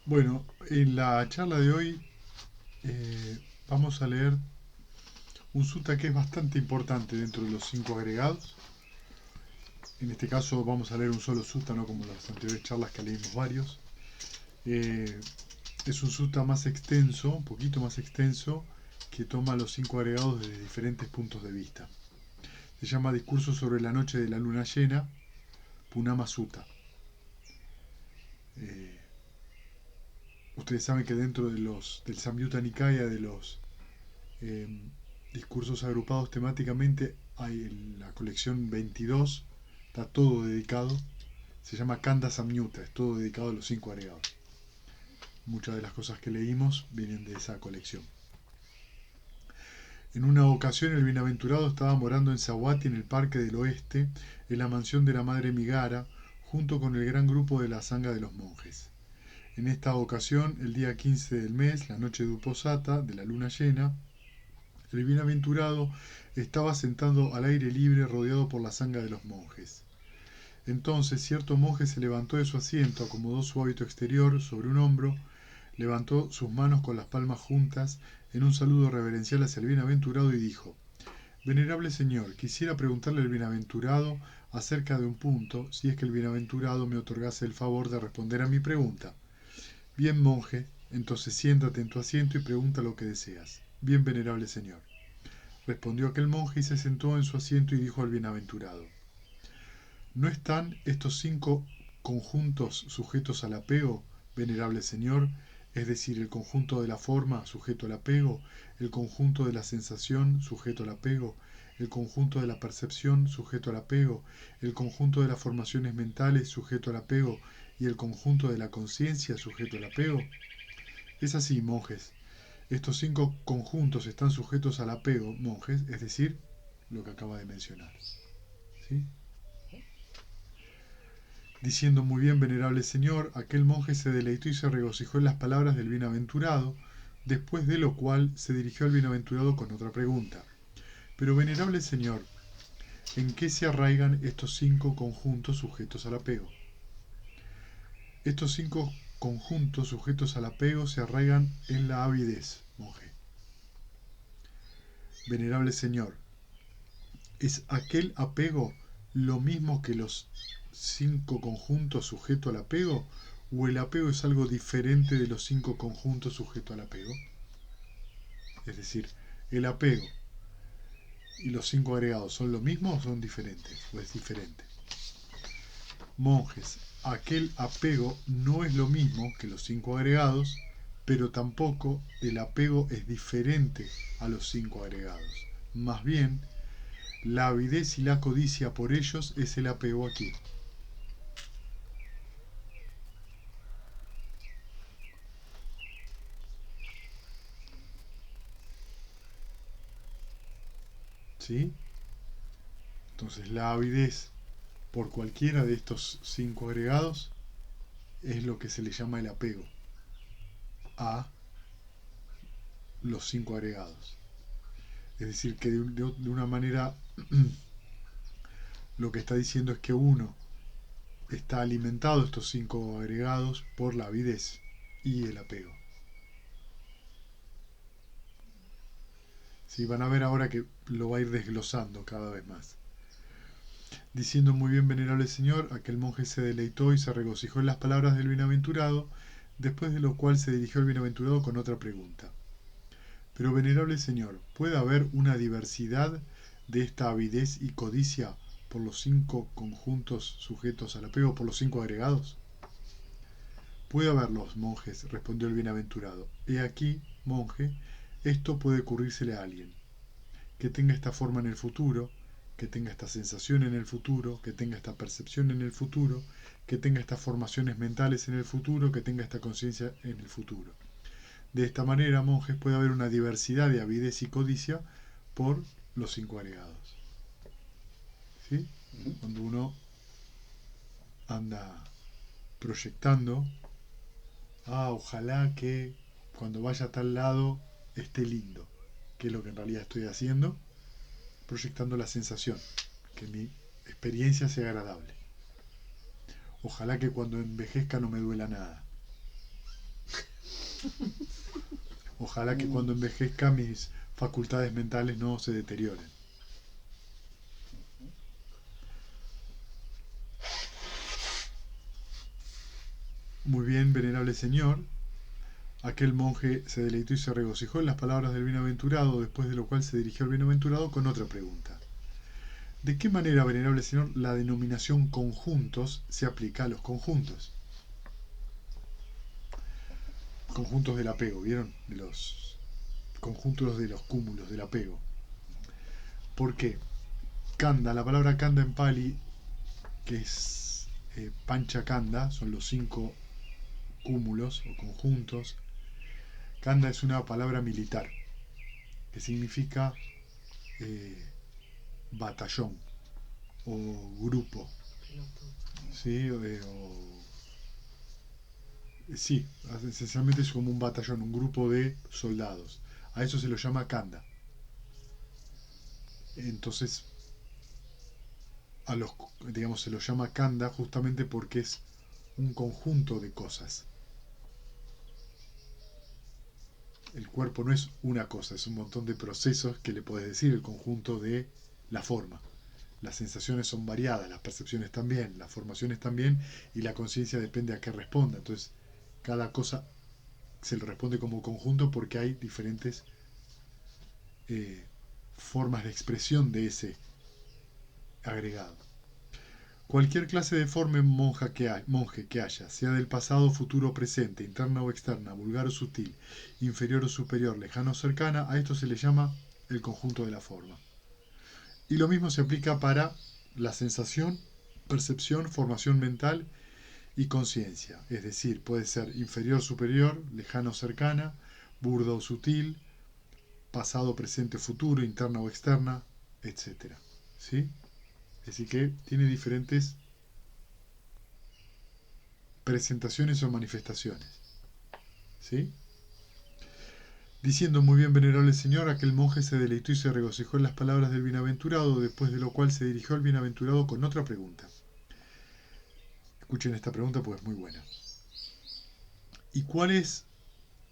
Bueno, en la charla de hoy vamos a leer un sutta que es bastante importante dentro de los cinco agregados. En este caso vamos a leer un solo sutta, no como las anteriores charlas que leímos varios. Eh, es un sutta más extenso, un poquito más extenso, que toma los cinco agregados desde diferentes puntos de vista. Se llama Discurso sobre la noche de la luna llena, Punama Sutta. Eh, Ustedes saben que dentro del Samyutta Nikaya, de los eh, discursos agrupados temáticamente, hay en la colección 22, está todo dedicado, se llama Kanda Samyutta, es todo dedicado a los cinco agregados. Muchas de las cosas que leímos vienen de esa colección. En una ocasión el bienaventurado estaba morando en Sahuati, en el Parque del Oeste, en la mansión de la madre Migara, junto con el gran grupo de la Sangha de los monjes. En esta ocasión, el día 15 del mes, la noche de Uposata, de la luna llena, el bienaventurado estaba sentado al aire libre rodeado por la sangha de los monjes. Entonces cierto monje se levantó de su asiento, acomodó su hábito exterior sobre un hombro, levantó sus manos con las palmas juntas en un saludo reverencial hacia el bienaventurado y dijo: Venerable Señor, quisiera preguntarle al bienaventurado acerca de un punto, si es que el bienaventurado me otorgase el favor de responder a mi pregunta. Bien, monje, entonces siéntate en tu asiento y pregunta lo que deseas. Bien, venerable Señor. Respondió aquel monje y se sentó en su asiento y dijo al bienaventurado: ¿No están estos cinco conjuntos sujetos al apego, venerable Señor? Es decir, el conjunto de la forma sujeto al apego, el conjunto de la sensación sujeto al apego, el conjunto de la percepción sujeto al apego, el conjunto de las formaciones mentales sujeto al apego y el conjunto de la conciencia sujeto al apego. Es así, monjes. Estos cinco conjuntos están sujetos al apego, monjes, es decir, lo que acaba de mencionar. ¿Sí? Diciendo: muy bien, venerable señor, aquel monje se deleitó y se regocijó en las palabras del bienaventurado, después de lo cual se dirigió al bienaventurado con otra pregunta. Pero, venerable señor, ¿en qué se arraigan estos cinco conjuntos sujetos al apego? Estos cinco conjuntos sujetos al apego se arraigan en la avidez, monje. Venerable señor, ¿es aquel apego lo mismo que los cinco conjuntos sujetos al apego? ¿O el apego es algo diferente de los cinco conjuntos sujetos al apego? Es decir, ¿el apego y los cinco agregados son lo mismo o son diferentes? ¿O es diferente? Monjes, aquel apego no es lo mismo que los cinco agregados, pero tampoco el apego es diferente a los cinco agregados. Más bien, la avidez y la codicia por ellos es el apego aquí. ¿Sí? Entonces la avidez por cualquiera de estos cinco agregados es lo que se le llama el apego a los cinco agregados. Es decir, que de una manera lo que está diciendo es que uno está alimentado, estos cinco agregados, por la avidez y el apego. ¿Sí? Van a ver ahora que lo va a ir desglosando cada vez más. Diciendo: muy bien, venerable señor, aquel monje se deleitó y se regocijó en las palabras del bienaventurado, después de lo cual se dirigió al bienaventurado con otra pregunta. Pero, venerable señor, ¿puede haber una diversidad de esta avidez y codicia por los cinco conjuntos sujetos al apego, por los cinco agregados? Puede haberlos, monjes, respondió el bienaventurado. He aquí, monje, esto puede ocurrírsele a alguien, que tenga esta forma en el futuro, que tenga esta sensación en el futuro, que tenga esta percepción en el futuro, que tenga estas formaciones mentales en el futuro, que tenga esta conciencia en el futuro. De esta manera, monjes, puede haber una diversidad de avidez y codicia por los cinco agregados. ¿Sí? Cuando uno anda proyectando, ojalá que cuando vaya a tal lado esté lindo, que es lo que en realidad estoy haciendo, proyectando la sensación, que mi experiencia sea agradable. Ojalá que cuando envejezca no me duela nada. Ojalá que cuando envejezca mis facultades mentales no se deterioren. Muy bien, venerable señor. Aquel monje se deleitó y se regocijó en las palabras del bienaventurado, después de lo cual se dirigió al bienaventurado con otra pregunta. ¿De qué manera, venerable señor, la denominación conjuntos se aplica a los conjuntos? Conjuntos del apego, ¿vieron? De los conjuntos de los cúmulos del apego. ¿Por qué? Kanda, la palabra kanda en pali, que es pancha kanda, son los 5 cúmulos o conjuntos. Kanda es una palabra militar que significa batallón o grupo, ¿sí? Sí, esencialmente es como un batallón, un grupo de soldados. A eso se lo llama kanda. Entonces, digamos, se lo llama kanda justamente porque es un conjunto de cosas. El cuerpo no es una cosa, es un montón de procesos que le podés decir el conjunto de la forma. Las sensaciones son variadas, las percepciones también, las formaciones también, y la conciencia depende a qué responda. Entonces, cada cosa se le responde como conjunto porque hay diferentes formas de expresión de ese agregado. Cualquier clase de forma monje que haya, sea del pasado, futuro o presente, interna o externa, vulgar o sutil, inferior o superior, lejano o cercana, a esto se le llama el conjunto de la forma. Y lo mismo se aplica para la sensación, percepción, formación mental y conciencia. Es decir, puede ser inferior, superior, lejano o cercana, burda o sutil, pasado, presente, futuro, interna o externa, etc. ¿Sí? Así que tiene diferentes presentaciones o manifestaciones. ¿Sí? Diciendo muy bien, venerable señor, aquel monje se deleitó y se regocijó en las palabras del bienaventurado, después de lo cual se dirigió al bienaventurado con otra pregunta. Escuchen esta pregunta porque es muy buena. ¿Y cuál es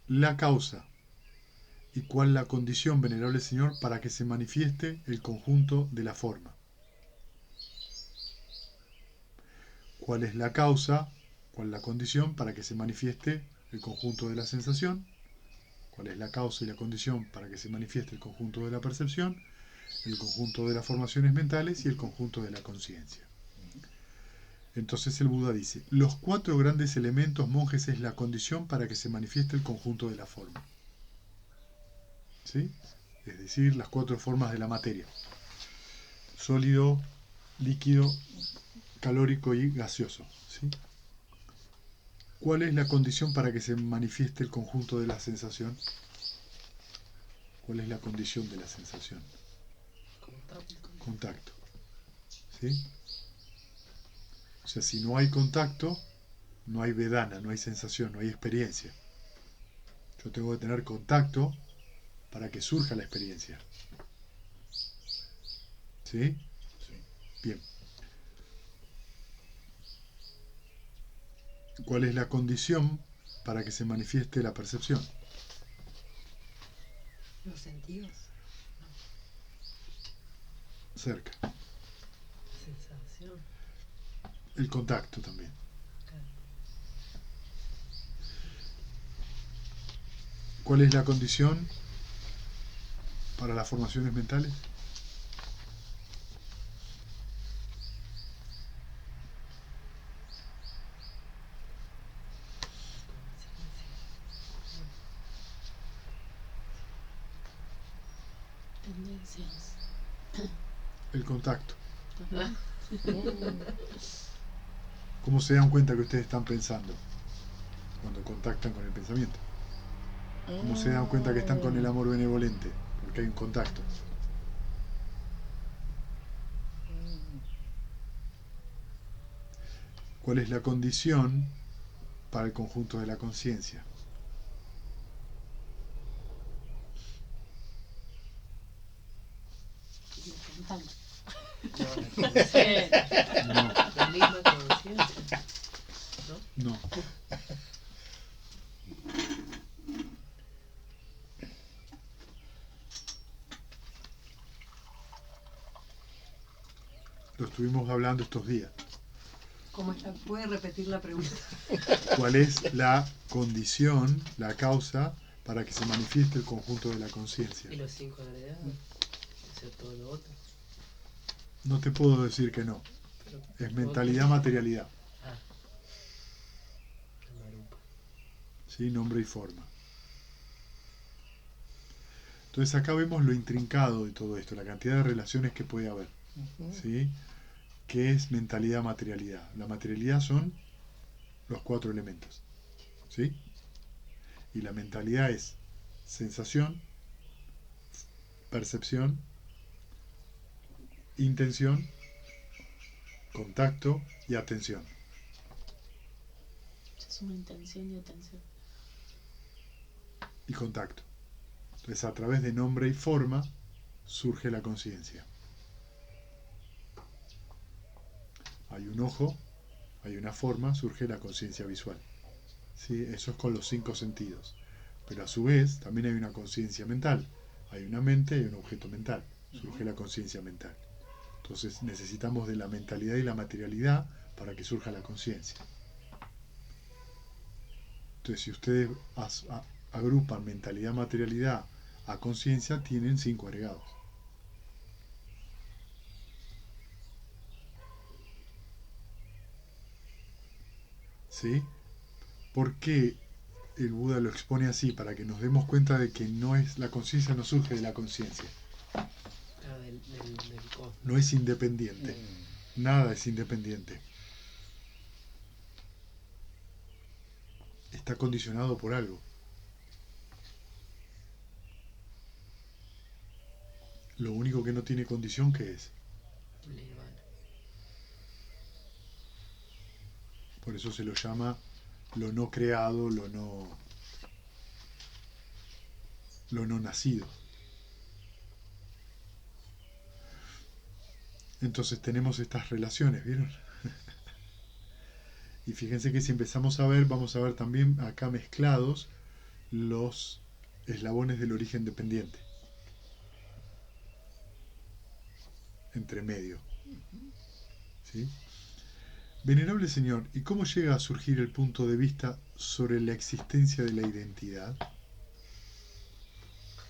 la causa y cuál la condición, venerable señor, para que se manifieste el conjunto de la forma? ¿Cuál es la causa, cuál es la condición para que se manifieste el conjunto de la sensación? ¿Cuál es la causa y la condición para que se manifieste el conjunto de la percepción, el conjunto de las formaciones mentales y el conjunto de la conciencia? Entonces el Buda dice, los 4 grandes elementos, monjes, es la condición para que se manifieste el conjunto de la forma. ¿Sí? Es decir, las 4 formas de la materia. Sólido, líquido, calórico y gaseoso. ¿Sí? ¿Cuál es la condición para que se manifieste el conjunto de la sensación? ¿Cuál es la condición de la sensación? Contacto. ¿Sí? O sea, si no hay contacto, no hay vedana, no hay sensación, no hay experiencia. Yo tengo que tener contacto para que surja la experiencia. ¿Sí? Sí. Bien. ¿Cuál es la condición para que se manifieste la percepción? Los sentidos. Cerca. Sensación. El contacto también. Claro. ¿Cuál es la condición para las formaciones mentales? Tendencias. El contacto. Ajá. ¿Cómo se dan cuenta que ustedes están pensando? Cuando contactan con el pensamiento. ¿Cómo se dan cuenta que están con el amor benevolente? Porque hay un contacto. ¿Cuál es la condición para el conjunto de la conciencia? No, La misma conciencia. no. estuvimos hablando estos días. ¿Cómo está? ¿Puede repetir la pregunta? ¿Cuál es la condición, la causa, para que se manifieste el conjunto de la conciencia? Y los 5 agregados, hacer todo lo otro. No te puedo decir que no. Pero, Es mentalidad, materialidad. Ah, la marupa. ¿Sí? Nombre y forma. Entonces acá vemos lo intrincado de todo esto, la cantidad de relaciones que puede haber. ¿Sí? ¿Qué es mentalidad, materialidad? La materialidad son los 4 elementos. ¿Sí? Y la mentalidad es sensación, percepción, intención, contacto y atención. Es una intención y atención. Y contacto. Entonces a través de nombre y forma surge la conciencia. Hay un ojo, hay una forma, surge la conciencia visual. ¿Sí? Eso es con los 5 sentidos. Pero a su vez también hay una conciencia mental. Hay una mente y un objeto mental. Surge la conciencia mental. Entonces necesitamos de la mentalidad y la materialidad para que surja la conciencia. Entonces si ustedes agrupan mentalidad, materialidad a conciencia, tienen 5 agregados. ¿Sí? ¿Por qué el Buda lo expone así? Para que nos demos cuenta de que no es, la conciencia no surge de la conciencia. Claro, del cosmos. No es independiente. Nada es independiente. Está condicionado por algo. Lo único que no tiene condición, ¿qué es? Nirvana. Por eso se lo llama lo no creado, lo no nacido. Entonces tenemos estas relaciones, ¿vieron? Y fíjense que si empezamos a ver, vamos a ver también acá mezclados los eslabones del origen dependiente. Entre medio. ¿Sí? Venerable Señor, ¿y cómo llega a surgir el punto de vista sobre la existencia de la identidad?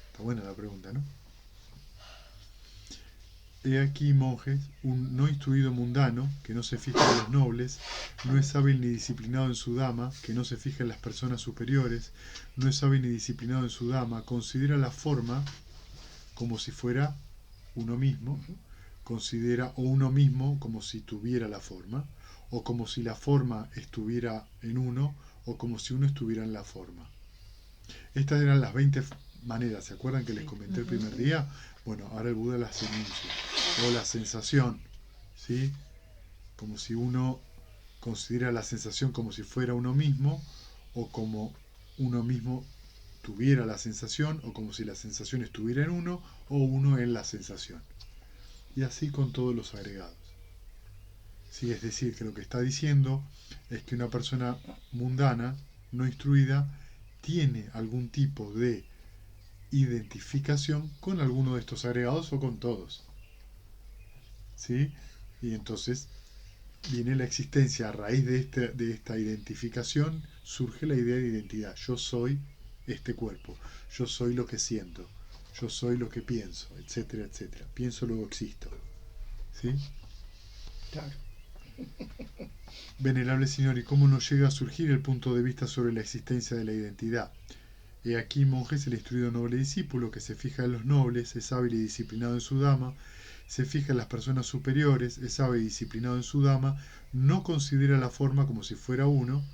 Está buena la pregunta, ¿no? He aquí, monjes, un no instruido mundano, que no se fija en los nobles, no es hábil ni disciplinado en su dama, que no se fija en las personas superiores, no es hábil ni disciplinado en su dama, considera la forma como si fuera uno mismo, considera o uno mismo como si tuviera la forma, o como si la forma estuviera en uno, o como si uno estuviera en la forma. Estas eran las 20 maneras, ¿se acuerdan que les comenté el primer día? Bueno, ahora el Buda las enuncia. O la sensación, ¿sí? Como si uno considera la sensación como si fuera uno mismo, o como uno mismo tuviera la sensación, o como si la sensación estuviera en uno, o uno en la sensación. Y así con todos los agregados. Sí, es decir, que lo que está diciendo es que una persona mundana, no instruida, tiene algún tipo de identificación con alguno de estos agregados o con todos. ¿Sí? Y entonces viene la existencia, a raíz de esta identificación, surge la idea de identidad. Yo soy este cuerpo, yo soy lo que siento, yo soy lo que pienso, etcétera, etcétera. Pienso, luego existo. ¿Sí? Claro. Venerable Señor, ¿y cómo nos llega a surgir el punto de vista sobre la existencia de la identidad? He aquí, monjes, el instruido noble discípulo que se fija en los nobles, es hábil y disciplinado en su dama, se fija en las personas superiores, es hábil y disciplinado en su dama, no considera la forma como si fuera uno,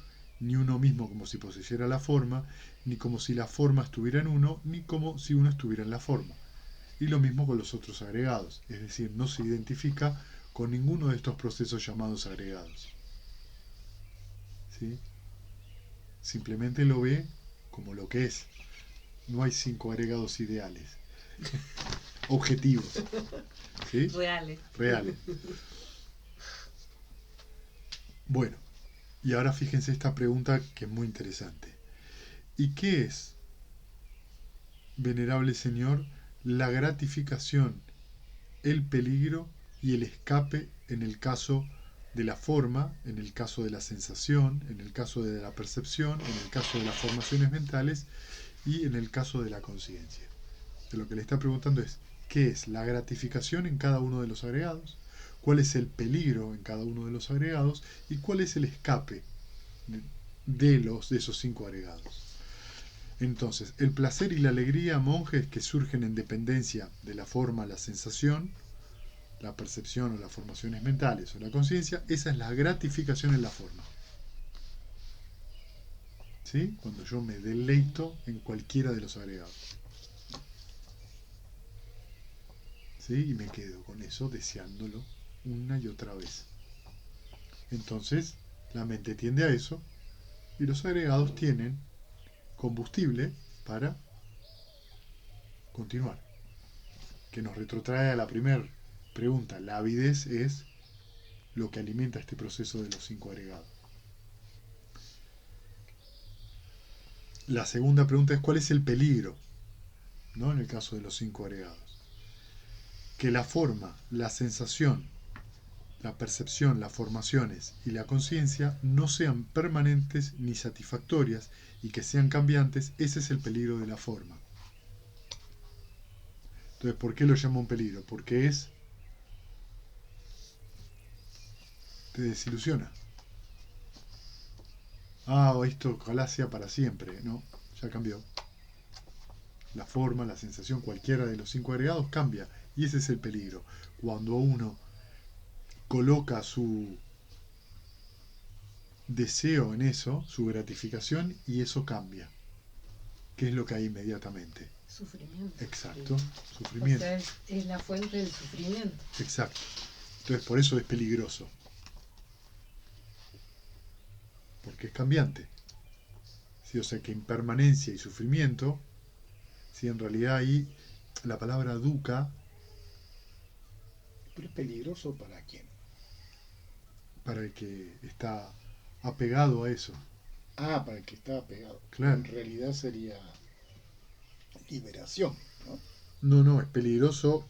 ni uno mismo como si poseyera la forma, ni como si la forma estuviera en uno, ni como si uno estuviera en la forma. Y lo mismo con los otros agregados, es decir, no se identifica con ninguno de estos procesos llamados agregados. ¿Sí? Simplemente lo ve como lo que es. No hay 5 agregados ideales. Objetivos. ¿Sí? Reales. Reales. Bueno, y ahora fíjense esta pregunta que es muy interesante. ¿Y qué es, venerable Señor, la gratificación, el peligro y el escape en el caso de la forma, en el caso de la sensación, en el caso de la percepción, en el caso de las formaciones mentales y en el caso de la conciencia. Lo que le está preguntando es, ¿qué es la gratificación en cada uno de los agregados? ¿Cuál es el peligro en cada uno de los agregados? ¿Y cuál es el escape de esos 5 agregados? Entonces, el placer y la alegría, monjes, que surgen en dependencia de la forma, la sensación, la percepción o las formaciones mentales o la conciencia, esa es la gratificación en la forma. ¿Sí? Cuando yo me deleito en cualquiera de los agregados. ¿Sí? Y me quedo con eso deseándolo una y otra vez. Entonces, la mente tiende a eso y los agregados tienen combustible para continuar. Que nos retrotrae a la primera pregunta. La avidez es lo que alimenta este proceso de los 5 agregados. La segunda pregunta es ¿cuál es el peligro? ¿No? En el caso de los 5 agregados. Que la forma, la sensación, la percepción, las formaciones y la conciencia no sean permanentes ni satisfactorias y que sean cambiantes, ese es el peligro de la forma. Entonces, ¿por qué lo llamo un peligro? Porque te desilusiona. Esto ojalá sea para siempre. No, ya cambió. La forma, la sensación, cualquiera de los 5 agregados cambia. Y ese es el peligro. Cuando uno coloca su deseo en eso, su gratificación, y eso cambia. ¿Qué es lo que hay inmediatamente? Sufrimiento. Exacto, O sufrimiento. sea, es la fuente del sufrimiento. Exacto. Entonces por eso es peligroso. Porque es cambiante. ¿Sí? O sea que impermanencia y sufrimiento, si en realidad ahí la palabra dukkha, Pero es peligroso para quién. para el que está apegado a eso. Para el que está pegado. Claro. En realidad sería liberación, ¿no? No, es peligroso.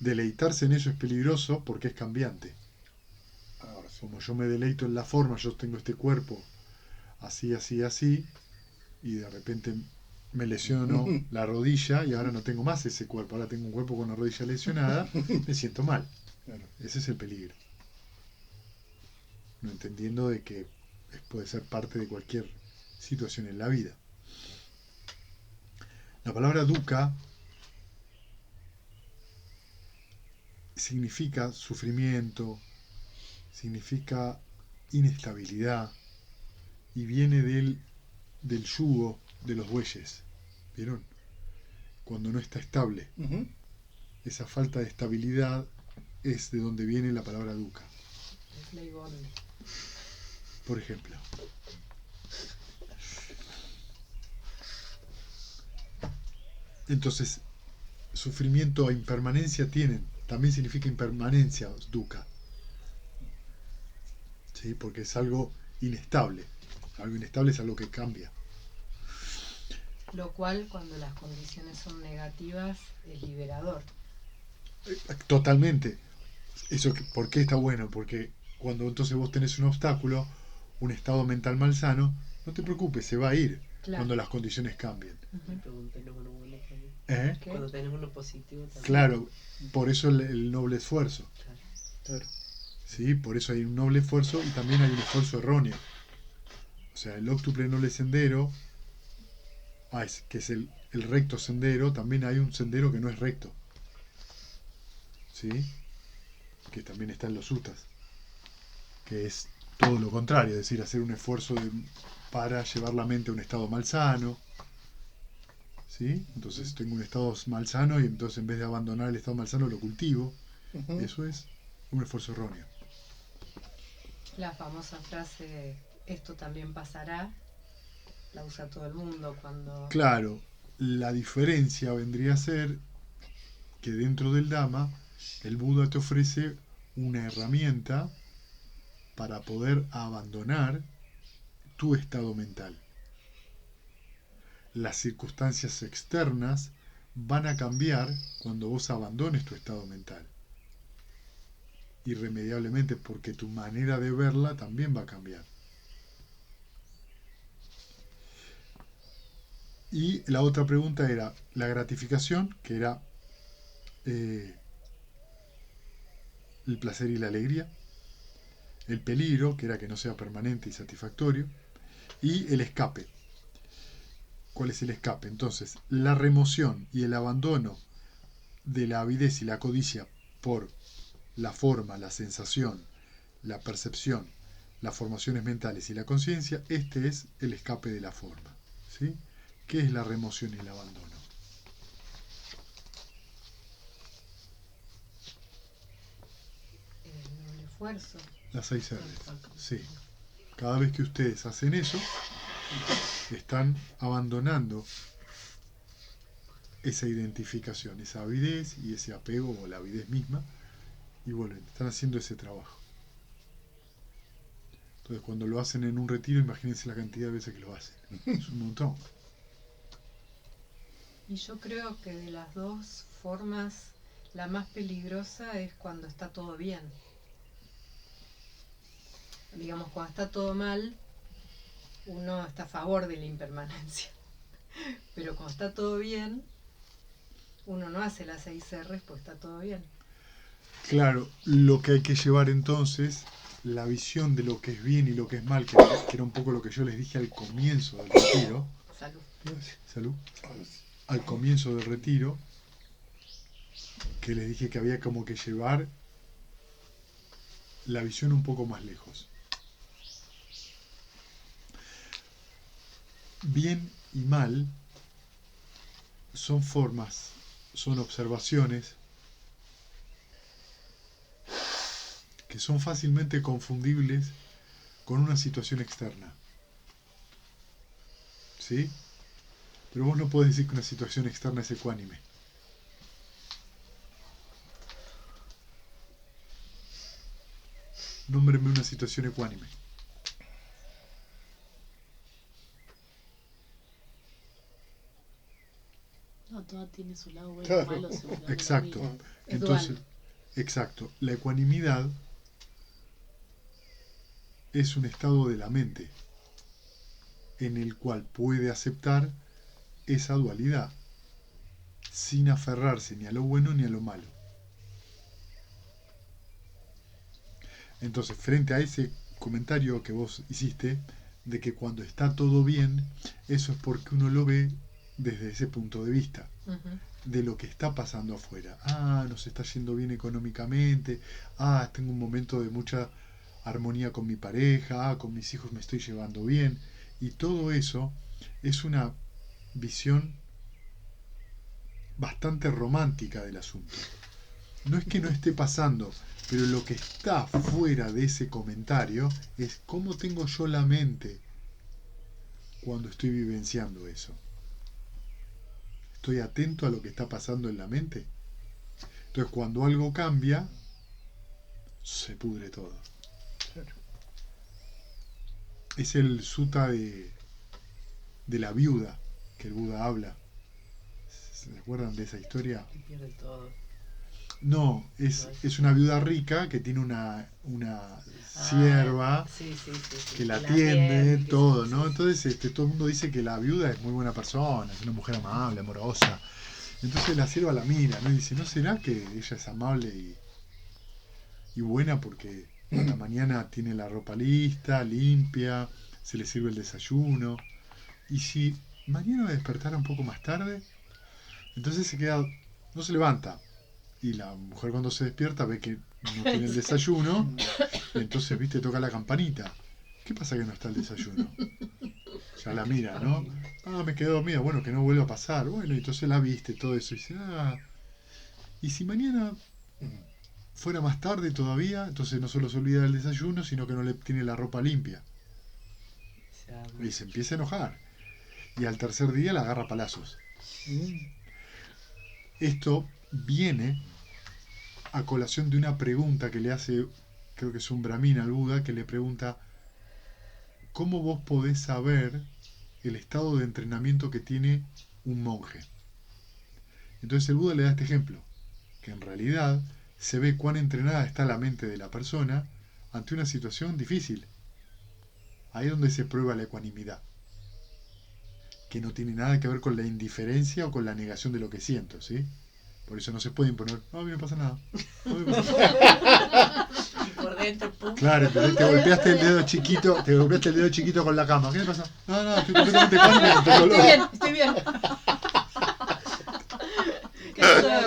Deleitarse en eso es peligroso porque es cambiante. Ahora sí. Como yo me deleito en la forma, yo tengo este cuerpo así, así, así, y de repente me lesiono la rodilla y ahora no tengo más ese cuerpo, ahora tengo un cuerpo con una rodilla lesionada, me siento mal. Claro. Ese es el peligro. No entendiendo de que puede ser parte de cualquier situación en la vida. La palabra dukkha significa sufrimiento, significa inestabilidad y viene del yugo de los bueyes. ¿Vieron? Cuando no está estable. Uh-huh. Esa falta de estabilidad es de donde viene la palabra dukkha. Es ley Bondi. Por ejemplo. Entonces, sufrimiento e impermanencia también significa impermanencia, dukkha. ¿Sí? Porque es algo inestable. Algo inestable es algo que cambia. Lo cual, cuando las condiciones son negativas, es liberador. Totalmente. ¿Por qué está bueno? Porque cuando entonces vos tenés un obstáculo, un estado mental malsano, no te preocupes, se va a ir cuando las condiciones cambien. Tenemos uno bueno también. ¿Qué? Cuando tenemos uno positivo también. Claro, por eso el noble esfuerzo. Claro. ¿Sí? Por eso hay un noble esfuerzo y también hay un esfuerzo erróneo. O sea, el óctuple noble sendero, que es el recto sendero, también hay un sendero que no es recto. ¿Sí? Que también está en los suttas. Que es todo lo contrario, es decir, hacer un esfuerzo para llevar la mente a un estado malsano. ¿Sí? Entonces tengo un estado malsano y entonces en vez de abandonar el estado malsano lo cultivo. Uh-huh. Eso es un esfuerzo erróneo. La famosa frase, esto también pasará, la usa todo el mundo cuando... Claro, la diferencia vendría a ser que dentro del Dhamma el Buda te ofrece una herramienta para poder abandonar tu estado mental. Las circunstancias externas van a cambiar cuando vos abandones tu estado mental. irremediablemente, porque tu manera de verla también va a cambiar. Y la otra pregunta era la gratificación, que era el placer y la alegría, el peligro, que era que no sea permanente y satisfactorio, y el escape. ¿Cuál es el escape? Entonces, la remoción y el abandono de la avidez y la codicia por la forma, la sensación, la percepción, las formaciones mentales y la conciencia, este es el escape de la forma. ¿Sí? ¿Qué es la remoción y el abandono? El esfuerzo. Las 6 R's. Sí. Cada vez que ustedes hacen eso, están abandonando esa identificación, esa avidez y ese apego o la avidez misma, y vuelven, están haciendo ese trabajo. Entonces, cuando lo hacen en un retiro, imagínense la cantidad de veces que lo hacen. Es un montón. Y yo creo que de las dos formas, la más peligrosa es cuando está todo bien. Digamos, cuando está todo mal, uno está a favor de la impermanencia. Pero cuando está todo bien, uno no hace las 6 R's, pues está todo bien. Claro, lo que hay que llevar entonces, la visión de lo que es bien y lo que es mal, que era un poco lo que yo les dije al comienzo del retiro. Salud. Salud. Al comienzo del retiro, que les dije que había como que llevar la visión un poco más lejos. Bien y mal son formas, son observaciones que son fácilmente confundibles con una situación externa. ¿Sí? Pero vos no podés decir que una situación externa es ecuánime. Nómbreme una situación ecuánime. No, toda tiene su lado bueno Claro. y malo. Según la Exacto. vida. Es Entonces, dual. exacto. La ecuanimidad es un estado de la mente en el cual puede aceptar esa dualidad sin aferrarse ni a lo bueno ni a lo malo. Entonces, frente a ese comentario que vos hiciste de que cuando está todo bien, eso es porque uno lo ve desde ese punto de vista, de lo que está pasando afuera. Ah, nos está yendo bien económicamente, ah, tengo un momento de mucha armonía con mi pareja, ah, con mis hijos me estoy llevando bien, y todo eso es una visión bastante romántica del asunto. No es que no esté pasando, pero lo que está fuera de ese comentario es cómo tengo yo la mente cuando estoy vivenciando eso. ¿Estoy atento a lo que está pasando en la mente? Entonces, cuando algo cambia, se pudre todo. Claro. Es el sutta de la viuda que el Buda habla. ¿Se acuerdan de esa historia? Y pierde todo. No, es una viuda rica que tiene una sierva Sí, sí, sí, sí. que la atiende, atiende, que todo, sí, ¿no? sí, Entonces todo el mundo dice que la viuda es muy buena persona, es una mujer amable, amorosa. Entonces la sierva la mira, ¿no? Y dice, ¿no será que ella es amable y buena porque a la mañana tiene la ropa lista, limpia, se le sirve el desayuno? Y si mañana despertara un poco más tarde, entonces se queda, no se levanta. Y la mujer cuando se despierta ve que no tiene el desayuno, y entonces, viste, toca la campanita. ¿Qué pasa que no está el desayuno? Ya la mira, ¿no? Ah, me quedé dormida, bueno, que no vuelva a pasar. Bueno, y entonces la viste, todo eso, y dice, ah, y si mañana fuera más tarde todavía, entonces no solo se olvida del desayuno, sino que no le tiene la ropa limpia. Y se empieza a enojar. Y al tercer día la agarra a palazos. Esto viene a colación de una pregunta que le hace, creo que es un brahmina al Buda, que le pregunta, ¿cómo vos podés saber el estado de entrenamiento que tiene un monje? Entonces el Buda le da este ejemplo, que en realidad, se ve cuán entrenada está la mente de la persona ante una situación difícil. Ahí es donde se prueba la ecuanimidad, que no tiene nada que ver con la indiferencia o con la negación de lo que siento, ¿sí? Por eso no se puede imponer, no, a mí no me pasa nada. No me pasa nada. Y por dentro, pum. Claro, entonces te golpeaste el dedo chiquito con la cama. ¿Qué le pasa? No, no, estoy completamente ecuánime, tengo dolor. Estoy bien.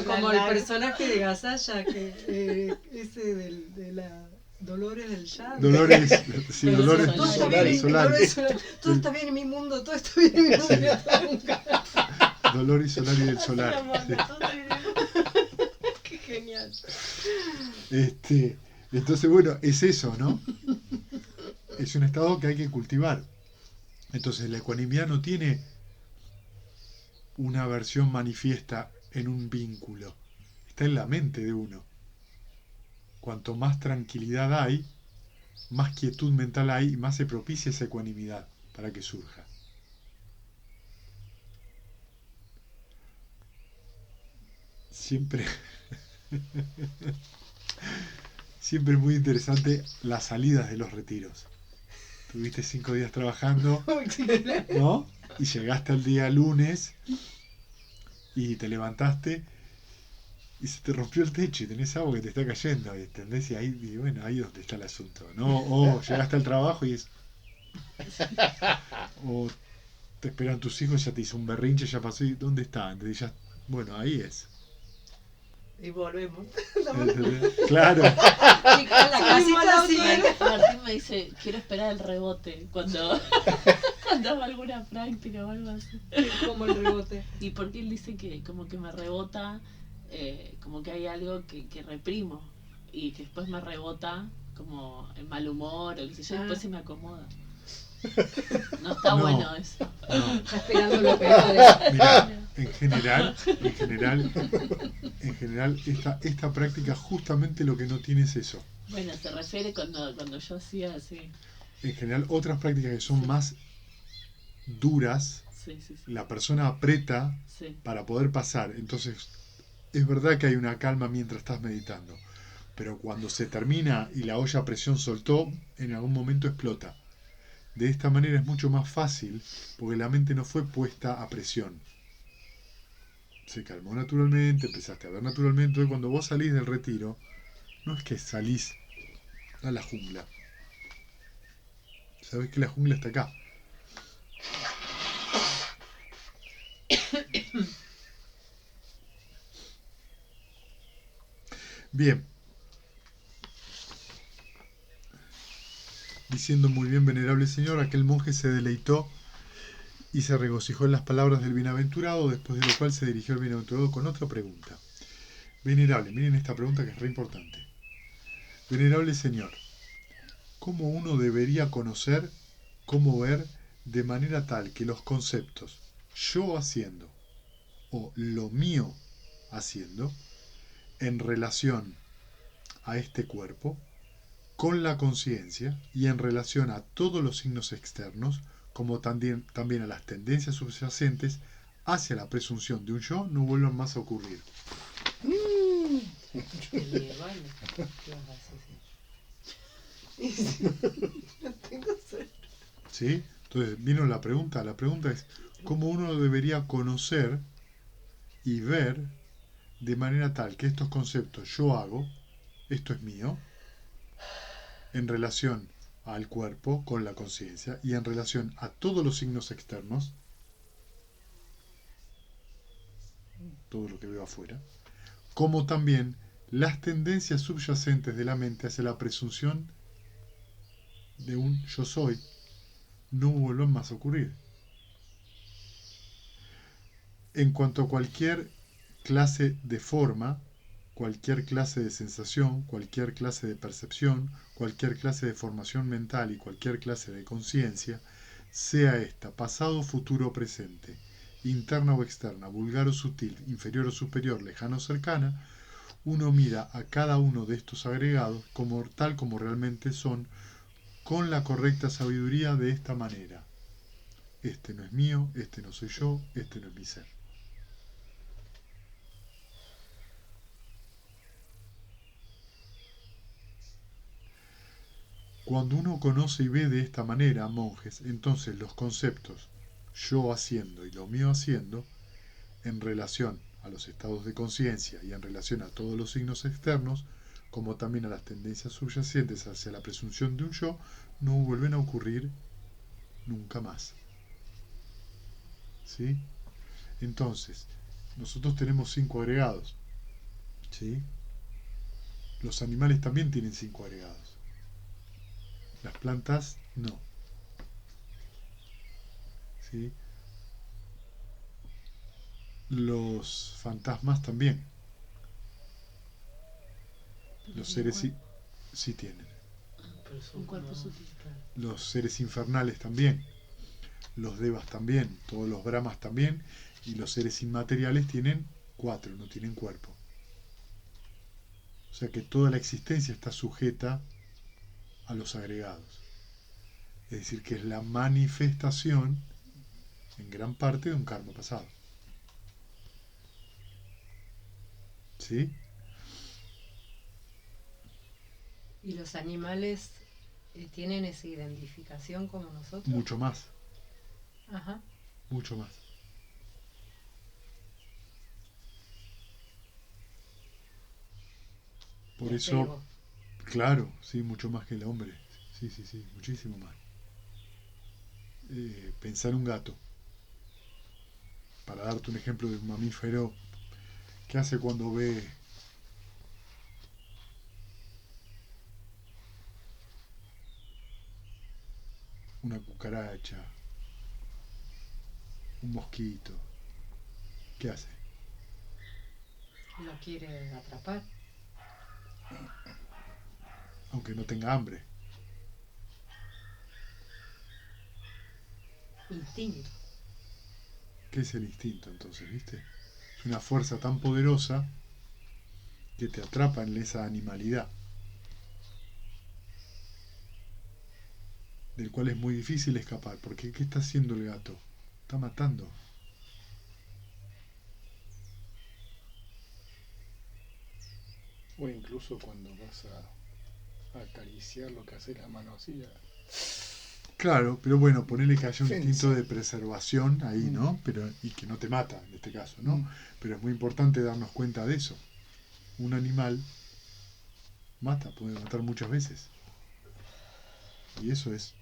Como el personaje de Gasalla, que ese de la Dolores del Jazz. Dolores, sí, Pero Dolores eso Todo está Solari. bien, Solari. Dolores Solari. Todo está bien en mi mundo, todo está bien en mi mundo. Dolores Solari del Solar. Sí. Qué genial. Entonces, bueno, es eso, ¿no? Es un estado que hay que cultivar. Entonces, la ecuanimidad no tiene una versión manifiesta en un vínculo. Está en la mente de uno. Cuanto más tranquilidad hay, más quietud mental hay y más se propicia esa ecuanimidad para que surja. Siempre, siempre muy interesante las salidas de los retiros. Tuviste 5 días trabajando, ¿no? Y llegaste al día lunes y te levantaste y se te rompió el techo y tenés agua que te está cayendo, ¿entendés? Y ahí, y bueno, ahí es donde está el asunto, ¿no? O llegaste al trabajo y es... O te esperan tus hijos, ya te hizo un berrinche, ya pasó y ¿dónde está? Entonces ya, bueno, ahí es. Y volvemos. Claro, La casita así. Martín me dice, quiero esperar el rebote cuando hago alguna práctica o algo así. Como el rebote. Y porque él dice que como que me rebota, como que hay algo que reprimo y que después me rebota como en mal humor o qué sé yo, y después se me acomoda. No está No. bueno eso. no. Está esperando lo peor. Mira, en general esta práctica justamente lo que no tiene es eso. Bueno, se refiere cuando yo hacía así. En general otras prácticas que son más duras, Sí, sí, sí. la persona aprieta Sí. para poder pasar. Entonces, es verdad que hay una calma mientras estás meditando, pero cuando se termina y la olla a presión soltó, en algún momento explota. De esta manera es mucho más fácil porque la mente no fue puesta a presión. Se calmó naturalmente, empezaste a ver naturalmente. Entonces, cuando vos salís del retiro, no es que salís a la jungla. Sabés que la jungla está acá. Bien. Diciendo muy bien, venerable señor, aquel monje se deleitó y se regocijó en las palabras del bienaventurado, después de lo cual se dirigió al bienaventurado con otra pregunta. Venerable, miren esta pregunta que es re importante. Venerable señor, ¿cómo uno debería conocer, cómo ver, de manera tal que los conceptos yo haciendo o lo mío haciendo en relación a este cuerpo, con la conciencia y en relación a todos los signos externos, como también a las tendencias subyacentes hacia la presunción de un yo, no vuelvan más a ocurrir? ¿Qué vas a hacer? No tengo suerte. ¿Sí? Entonces, vino la pregunta es cómo uno debería conocer y ver de manera tal que estos conceptos yo hago, esto es mío, en relación al cuerpo con la conciencia y en relación a todos los signos externos, todo lo que veo afuera, como también las tendencias subyacentes de la mente hacia la presunción de un yo soy, no vuelvan más a ocurrir. En cuanto a cualquier clase de forma, cualquier clase de sensación, cualquier clase de percepción, cualquier clase de formación mental y cualquier clase de conciencia, sea esta pasado, futuro o presente, interna o externa, vulgar o sutil, inferior o superior, lejana o cercana, uno mira a cada uno de estos agregados como tal como realmente son, con la correcta sabiduría de esta manera. Este no es mío, este no soy yo, este no es mi ser. Cuando uno conoce y ve de esta manera, monjes, entonces los conceptos yo haciendo y lo mío haciendo, en relación a los estados de conciencia y en relación a todos los signos externos, como también a las tendencias subyacentes hacia la presunción de un yo, no vuelven a ocurrir nunca más. ¿Sí? Entonces, nosotros tenemos 5 agregados. ¿Sí? Los animales también tienen 5 agregados. Las plantas no. ¿Sí? Los fantasmas también. Los seres sí tienen. Pero son Un cuerpo como- sutil. claro. Los seres infernales también. Los devas también. Todos los brahmas también. Y los seres inmateriales tienen 4, no tienen cuerpo. O sea que toda la existencia está sujeta a los agregados. Es decir, que es la manifestación, en gran parte, de un karma pasado. ¿Sí? ¿Y los animales tienen esa identificación como nosotros? Mucho más, Ajá. mucho más. Por Y eso, apego. claro, sí, mucho más que el hombre. Sí, sí, sí, muchísimo más. Pensar un gato. Para darte un ejemplo de un mamífero, ¿qué hace cuando ve una cucaracha, un mosquito? ¿Qué hace? Lo quiere atrapar. Aunque no tenga hambre. Instinto. ¿Qué es el instinto entonces, viste? Es una fuerza tan poderosa que te atrapa en esa animalidad, del cual es muy difícil escapar, porque ¿qué está haciendo el gato? Está matando. O incluso cuando vas a acariciar lo que hace la mano así. Claro, pero bueno, ponele que haya un Defensa. instinto de preservación ahí, ¿no? Pero, y que no te mata en este caso, ¿no? Pero es muy importante darnos cuenta de eso. Un animal mata, puede matar muchas veces. Y eso es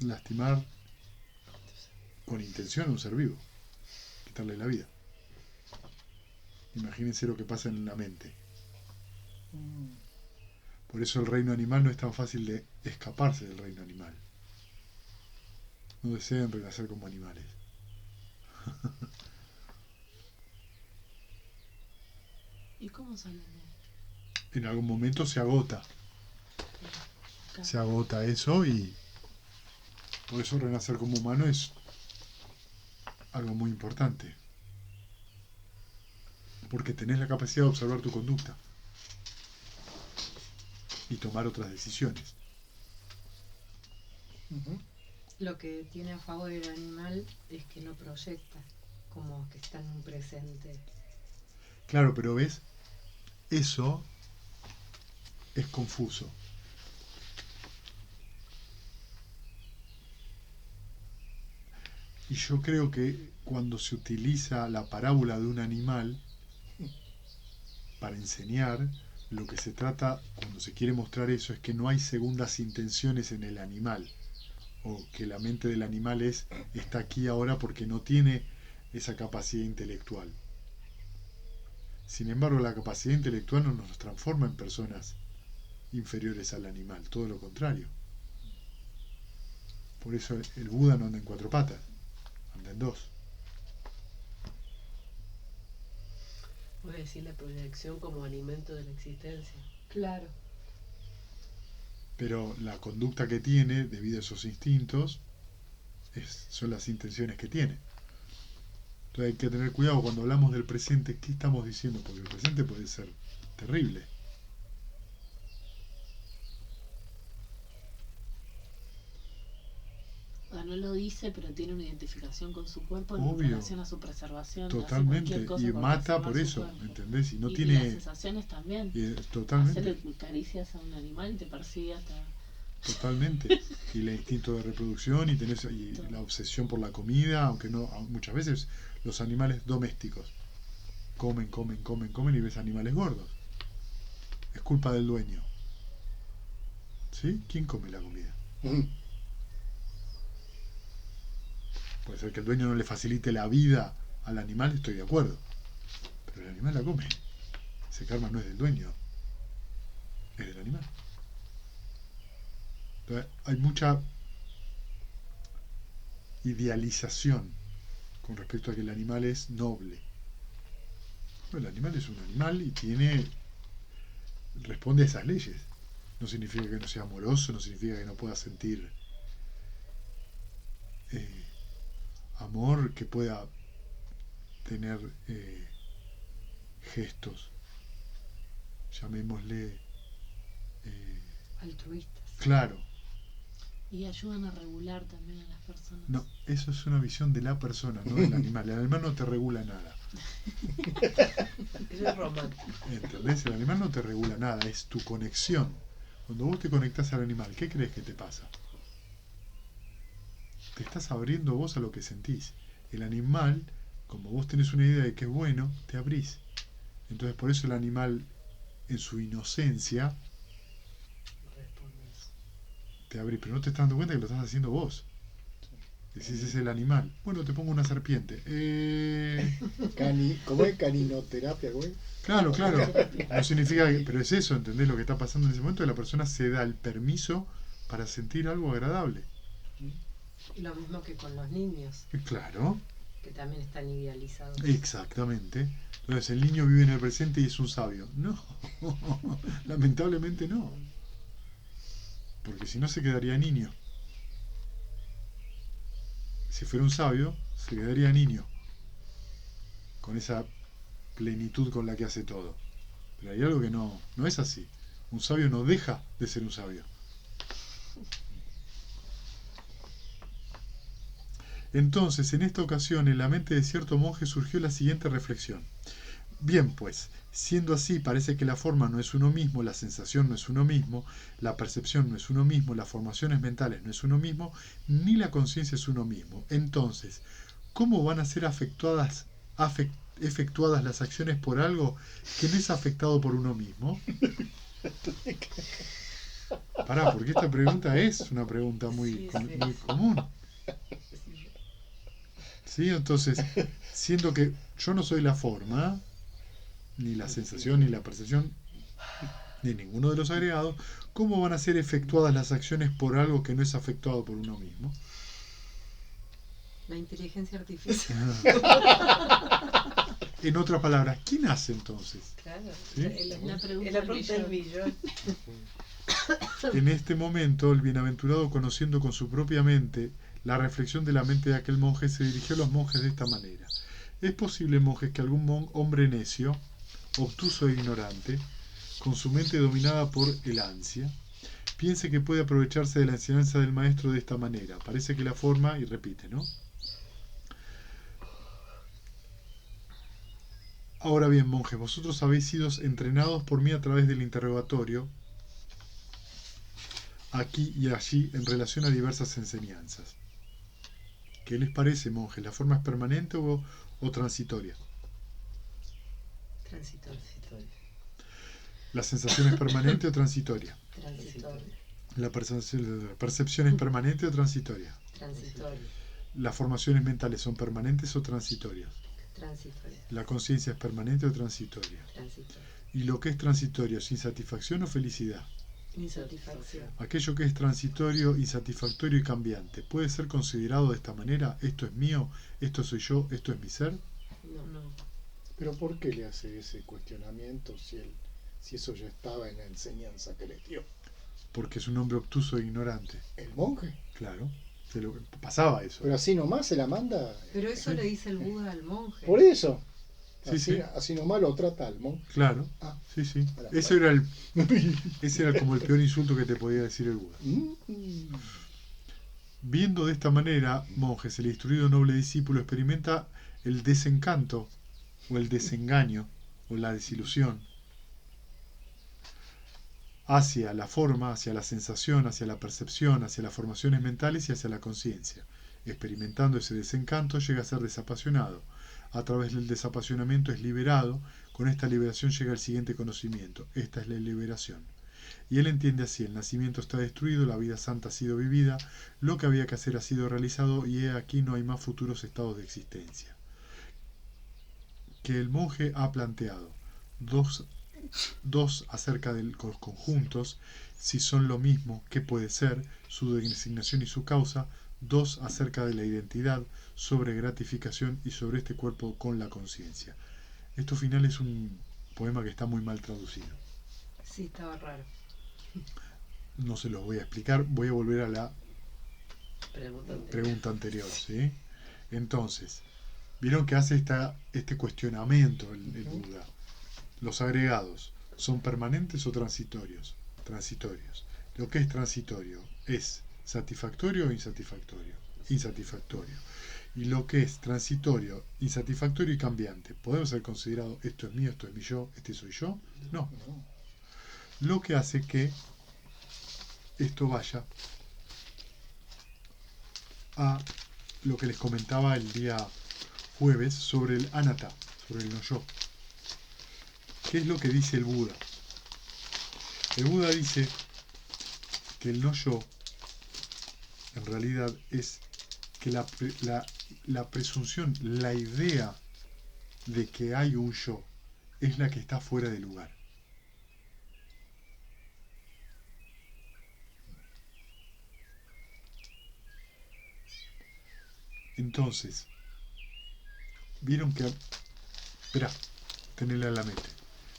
lastimar con intención a un ser vivo, quitarle la vida. Imagínense lo que pasa en la mente. Por eso el reino animal no es tan fácil de escaparse del reino animal. No deseen renacer como animales. ¿Y cómo salen En algún momento se agota. acá? Se agota eso y por eso renacer como humano es algo muy importante. Porque tenés la capacidad de observar tu conducta y tomar otras decisiones. Lo que tiene a favor el animal es que no proyecta, como que está en un presente. Claro, pero ves, eso es confuso. Y yo creo que cuando se utiliza la parábola de un animal para enseñar, lo que se trata, cuando se quiere mostrar eso, es que no hay segundas intenciones en el animal, o que la mente del animal está aquí ahora porque no tiene esa capacidad intelectual. Sin embargo, la capacidad intelectual no nos transforma en personas inferiores al animal, todo lo contrario. Por eso el Buda no anda en 4 patas, anda en 2. Voy a decir la proyección como alimento de la existencia. Claro. Pero la conducta que tiene, debido a esos instintos, son las intenciones que tiene. Entonces hay que tener cuidado cuando hablamos del presente, ¿qué estamos diciendo? Porque el presente puede ser terrible. O sea, no lo dice, pero tiene una identificación con su cuerpo en Obvio. relación a su preservación. hace Totalmente. cualquier cosa Y mata preservar por su eso, cuerpo. ¿entendés? Y no Y las tiene... sensaciones también. Totalmente. Hacerle caricias a un animal y te persigue hasta Totalmente. Y el instinto de reproducción y la obsesión por la comida, aunque no, muchas veces los animales domésticos comen y ves animales gordos. Es culpa del dueño. ¿Sí? ¿Quién come la comida? Puede ser que el dueño no le facilite la vida al animal, estoy de acuerdo. Pero el animal la come. Ese karma no es del dueño, es del animal. Entonces, hay mucha idealización con respecto a que el animal es noble. Bueno, el animal es un animal y responde a esas leyes. No significa que no sea amoroso, no significa que no pueda sentir amor, que pueda tener gestos, llamémosle altruistas. Claro. Y ayudan a regular también a las personas. No, eso es una visión de la persona, no del animal. El animal no te regula nada. Eso es romántico. ¿Entendés? El animal no te regula nada, es tu conexión. Cuando vos te conectás al animal, ¿qué crees que te pasa? Te estás abriendo vos a lo que sentís. El animal, como vos tenés una idea de que es bueno, te abrís. Entonces por eso el animal, en su inocencia, te abrís, pero no te estás dando cuenta que lo estás haciendo vos. Decís, es el animal. Bueno, te pongo una serpiente. ¿Cómo es caninoterapia, güey? Claro. No significa que, pero es eso, ¿entendés? Lo que está pasando en ese momento, la persona se da el permiso para sentir algo agradable. Y lo mismo que con los niños, Claro, que también están idealizados. exactamente. Entonces el niño vive en el presente y es un sabio. No, lamentablemente no. Porque si no se quedaría niño. Si fuera un sabio, se quedaría niño. Con esa plenitud con la que hace todo. Pero hay algo que no es así. Un sabio no deja de ser un sabio. Entonces, en esta ocasión, en la mente de cierto monje surgió la siguiente reflexión. Bien, pues, siendo así, parece que la forma no es uno mismo, la sensación no es uno mismo, la percepción no es uno mismo, las formaciones mentales no es uno mismo, ni la conciencia es uno mismo. Entonces, ¿cómo van a ser efectuadas las acciones por algo que no es afectado por uno mismo? Pará, porque esta pregunta es una pregunta muy común. ¿Sí? Entonces, siendo que yo no soy la forma, ni la sensación, ni la percepción, ni ninguno de los agregados, ¿cómo van a ser efectuadas las acciones por algo que no es afectado por uno mismo? La inteligencia artificial. En otras palabras, ¿quién hace entonces? Claro. ¿Sí? Es La pregunta del del millón. En este momento, el bienaventurado, conociendo con su propia mente la reflexión de la mente de aquel monje, se dirigió a los monjes de esta manera. ¿Es posible, monjes, que algún hombre necio, obtuso e ignorante, con su mente dominada por el ansia, piense que puede aprovecharse de la enseñanza del maestro de esta manera? Parece que la forma, y repite, ¿no? Ahora bien, monjes, vosotros habéis sido entrenados por mí a través del interrogatorio, aquí y allí, en relación a diversas enseñanzas. ¿Qué les parece, monjes? ¿La forma es permanente o transitoria? Transitorio. ¿La sensación es permanente o transitoria? Transitorio. ¿La percepción es permanente o transitoria? Transitorio. ¿Las formaciones mentales son permanentes o transitorias? Transitorio. ¿La conciencia es permanente o transitoria? Transitorio. ¿Y lo que es transitorio es insatisfacción o felicidad? Insatisfacción. Aquello que es transitorio, insatisfactorio y cambiante, ¿puede ser considerado de esta manera? ¿Esto es mío? ¿Esto soy yo? ¿Esto es mi ser? No. Pero ¿por qué le hace ese cuestionamiento si eso ya estaba en la enseñanza que le dio? Porque es un hombre obtuso e ignorante. ¿El monje? Claro, pasaba eso. Pero así nomás se la manda. Pero eso le dice el Buda al monje. Por eso. Sí. Así nomás lo trata al monje. Claro, Ah. sí. Para. Ese era como el peor insulto que te podía decir el Buda. Viendo de esta manera, monjes, el instruido noble discípulo experimenta el desencanto, o el desengaño, o la desilusión, hacia la forma, hacia la sensación, hacia la percepción, hacia las formaciones mentales y hacia la conciencia. Experimentando ese desencanto llega a ser desapasionado. A través del desapasionamiento es liberado. Con esta liberación llega el siguiente conocimiento. Esta es la liberación. Y él entiende así: el nacimiento está destruido, la vida santa ha sido vivida, lo que había que hacer ha sido realizado, y he aquí no hay más futuros estados de existencia. Que el monje ha planteado dos acerca de los conjuntos, si son lo mismo, qué puede ser, su designación y su causa; dos acerca de la identidad, sobre gratificación y sobre este cuerpo con la conciencia. Esto final es un poema que está muy mal traducido. Sí, estaba raro. No se los voy a explicar, voy a volver a la Pregunta. pregunta anterior, ¿sí? Entonces, vieron que hace este cuestionamiento el Buda. Los agregados, ¿son permanentes o transitorios? Transitorios. Lo que es transitorio es satisfactorio o insatisfactorio. Insatisfactorio. Y lo que es transitorio, insatisfactorio y cambiante, ¿podemos ser considerados esto es mío, esto es mi yo, este soy yo? No. Lo que hace que esto vaya a lo que les comentaba el día jueves sobre el anatta, sobre el no yo. ¿Qué es lo que dice el Buda? El Buda dice que el no yo en realidad es que la presunción, la idea de que hay un yo es la que está fuera de lugar. Entonces, vieron que... Espera, tenerla en la mente.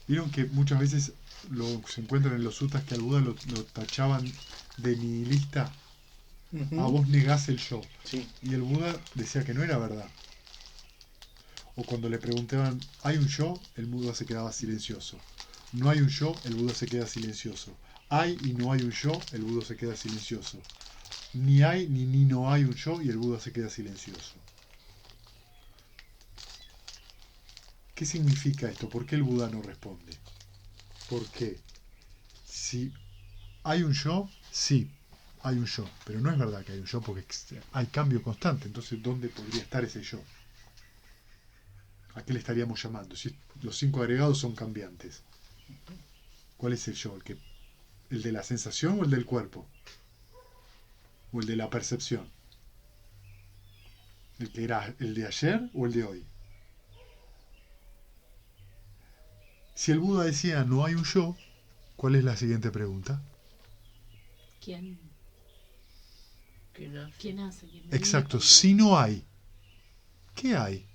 Vieron que muchas veces se encuentran en los sutras que al Buda lo tachaban de nihilista. A vos negás el yo. Sí. Y el Buda decía que no era verdad. O cuando le preguntaban, ¿hay un yo? El Buda se quedaba silencioso. No hay un yo, el Buda se queda silencioso. Hay y no hay un yo, el Buda se queda silencioso. Ni hay ni no hay un yo y el Buda se queda silencioso. ¿Qué significa esto? ¿Por qué el Buda no responde? Porque si hay un yo, sí, hay un yo, pero no es verdad que hay un yo porque hay cambio constante. Entonces, ¿dónde podría estar ese yo? ¿A qué le estaríamos llamando? Si los 5 agregados son cambiantes, ¿cuál es el yo? ¿El de la sensación o el del cuerpo? ¿O el de la percepción? ¿El que era el de ayer o el de hoy? Si el Buda decía no hay un yo, ¿cuál es la siguiente pregunta? ¿Quién hace? ¿Quién Exacto, si no hay, ¿qué hay?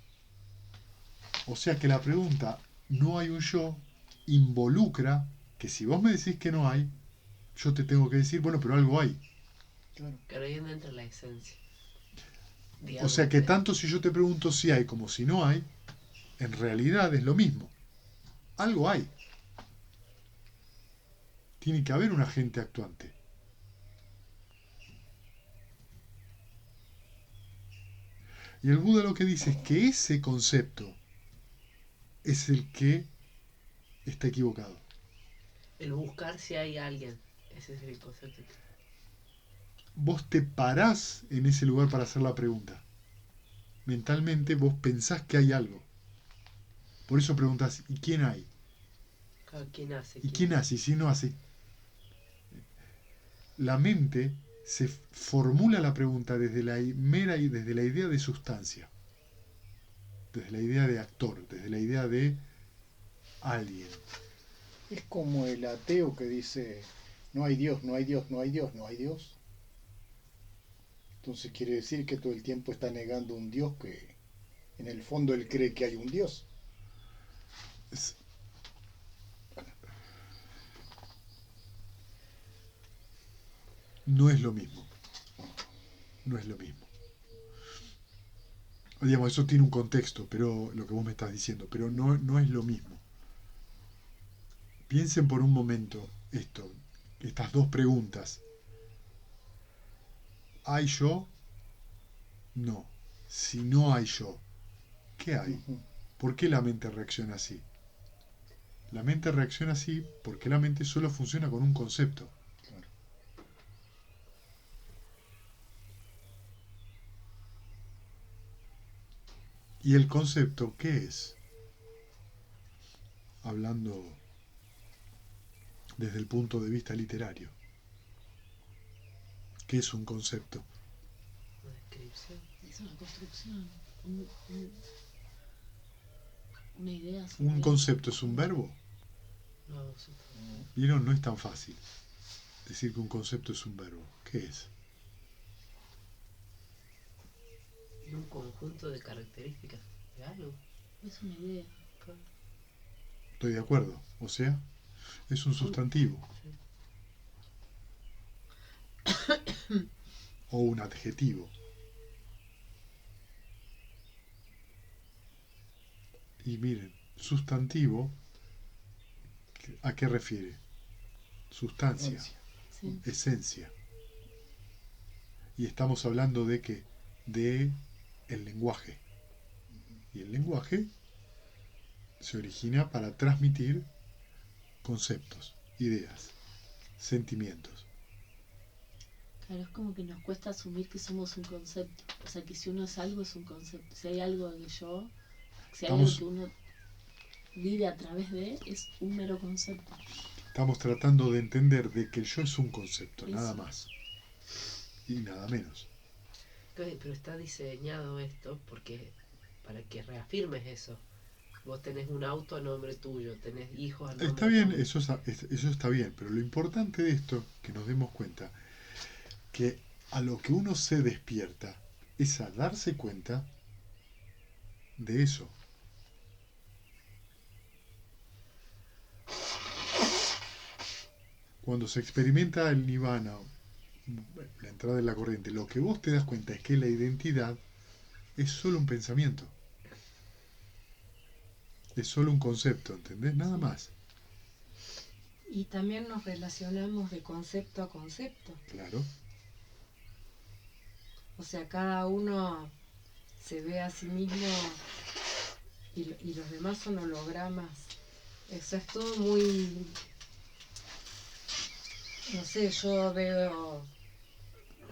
O sea que la pregunta no hay un yo involucra que si vos me decís que no hay, yo te tengo que decir, bueno, pero algo hay. Claro, ahí entra la esencia. O sea que tanto si yo te pregunto si hay como si no hay, en realidad es lo mismo. Algo hay. Tiene que haber un agente actuante. Y el Buda lo que dice es que ese concepto es el que está equivocado. El buscar si hay alguien. Ese es el concepto. Vos te parás en ese lugar para hacer la pregunta. Mentalmente vos pensás que hay algo. Por eso preguntás, ¿y quién hay? ¿Quién hace? ¿Y quién hace? Y si no hace. La mente se formula la pregunta desde la mera y desde la idea de sustancia. Desde la idea de actor, desde la idea de alguien. Es como el ateo que dice, no hay Dios, no hay Dios, no hay Dios, no hay Dios. Entonces quiere decir que todo el tiempo está negando un Dios que en el fondo él cree que hay un Dios. No es lo mismo. No es lo mismo. Digamos, eso tiene un contexto, pero lo que vos me estás diciendo, pero no es lo mismo. Piensen por un momento estas dos preguntas. ¿Hay yo? No. Si no hay yo, ¿qué hay? ¿Por qué la mente reacciona así? La mente reacciona así porque la mente solo funciona con un concepto. Claro. ¿Y el concepto qué es? Hablando desde el punto de vista literario. ¿Qué es un concepto? Una descripción. Es una construcción. Una idea. ¿Un concepto es un verbo? No, sí. ¿Vieron? No es tan fácil decir que un concepto es un verbo. ¿Qué es? Y un conjunto de características de algo. Es una idea. Estoy de acuerdo. O sea, es un sustantivo. O un adjetivo. Y miren, sustantivo, ¿a qué refiere? Sustancia, Sí. esencia. Y estamos hablando de qué? De el lenguaje. Y el lenguaje se origina para transmitir conceptos, ideas, sentimientos. Claro, es como que nos cuesta asumir que somos un concepto. O sea, que si uno es algo, es un concepto. Si hay algo que yo, si hay algo Estamos- que uno vive a través de, es un mero concepto. Estamos tratando de entender de que el yo es un concepto, Eso. nada más. Y nada menos. Pero está diseñado esto porque para que reafirmes eso. Vos tenés un auto a nombre tuyo, tenés hijos a nombre Está bien, tuyo. eso está bien, pero lo importante de esto, que nos demos cuenta, que a lo que uno se despierta es a darse cuenta de eso. Cuando se experimenta el nirvana, la entrada en la corriente, lo que vos te das cuenta es que la identidad es solo un pensamiento. Es solo un concepto, ¿entendés? Nada más. Y también nos relacionamos de concepto a concepto. Claro. O sea, cada uno se ve a sí mismo y los demás son hologramas. Eso es todo muy... No sé, yo veo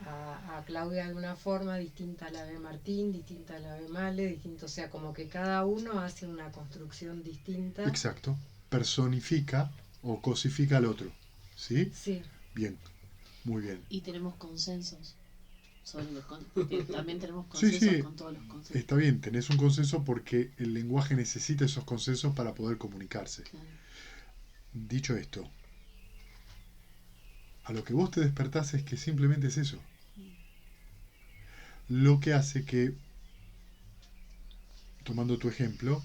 a Claudia de una forma distinta a la de Martín, distinta a la de Male, distinto, o sea, como que cada uno hace una construcción distinta. Exacto. Personifica o cosifica al otro. ¿Sí? Sí, Bien. Muy bien. Y tenemos consensos. Sobre los también tenemos Sí, consensos sí. con todos los conceptos. Está bien, tenés un consenso porque el lenguaje necesita esos consensos para poder comunicarse. Claro. Dicho esto, a lo que vos te despertás es que simplemente es eso. Lo que hace que, tomando tu ejemplo,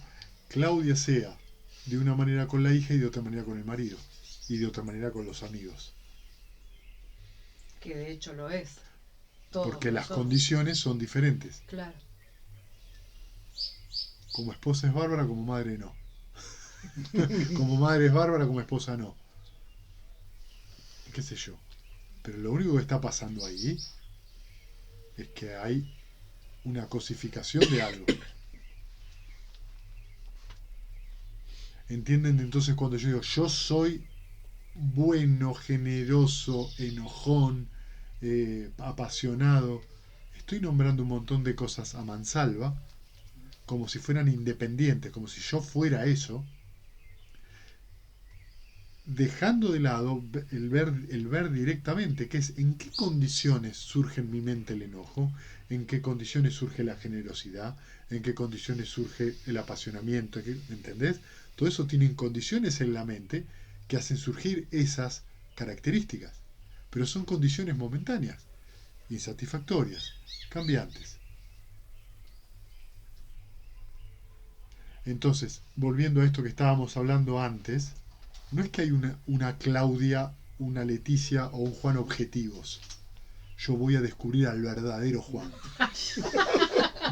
Claudia sea de una manera con la hija y de otra manera con el marido. Y de otra manera con los amigos. que de hecho lo es. Todos Porque las nosotros. condiciones son diferentes. Claro. Como esposa es bárbara, como madre no. Como madre es bárbara, como esposa no. Qué sé yo. Pero lo único que está pasando ahí es que hay una cosificación de algo. ¿Entienden? Entonces cuando yo digo yo soy bueno, generoso, enojón, apasionado, estoy nombrando un montón de cosas a mansalva, como si fueran independientes, como si yo fuera eso, dejando de lado el ver directamente, que es en qué condiciones surge en mi mente el enojo, en qué condiciones surge la generosidad, en qué condiciones surge el apasionamiento, ¿entendés? Todo eso tiene condiciones en la mente que hacen surgir esas características, pero son condiciones momentáneas, insatisfactorias, cambiantes. Entonces, volviendo a esto que estábamos hablando antes, no es que hay una Claudia, una Leticia o un Juan objetivos. Yo voy a descubrir al verdadero Juan.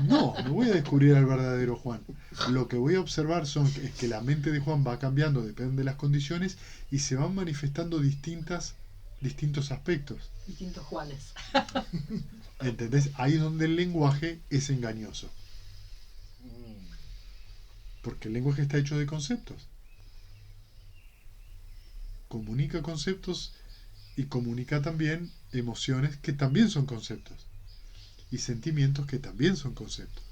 No voy a descubrir al verdadero Juan. Lo que voy a observar es que la mente de Juan va cambiando, depende de las condiciones, y se van manifestando distintos aspectos. Distintos Juanes. ¿Entendés? Ahí es donde el lenguaje es engañoso. Porque el lenguaje está hecho de conceptos. comunica conceptos y comunica también emociones que también son conceptos y sentimientos que también son conceptos.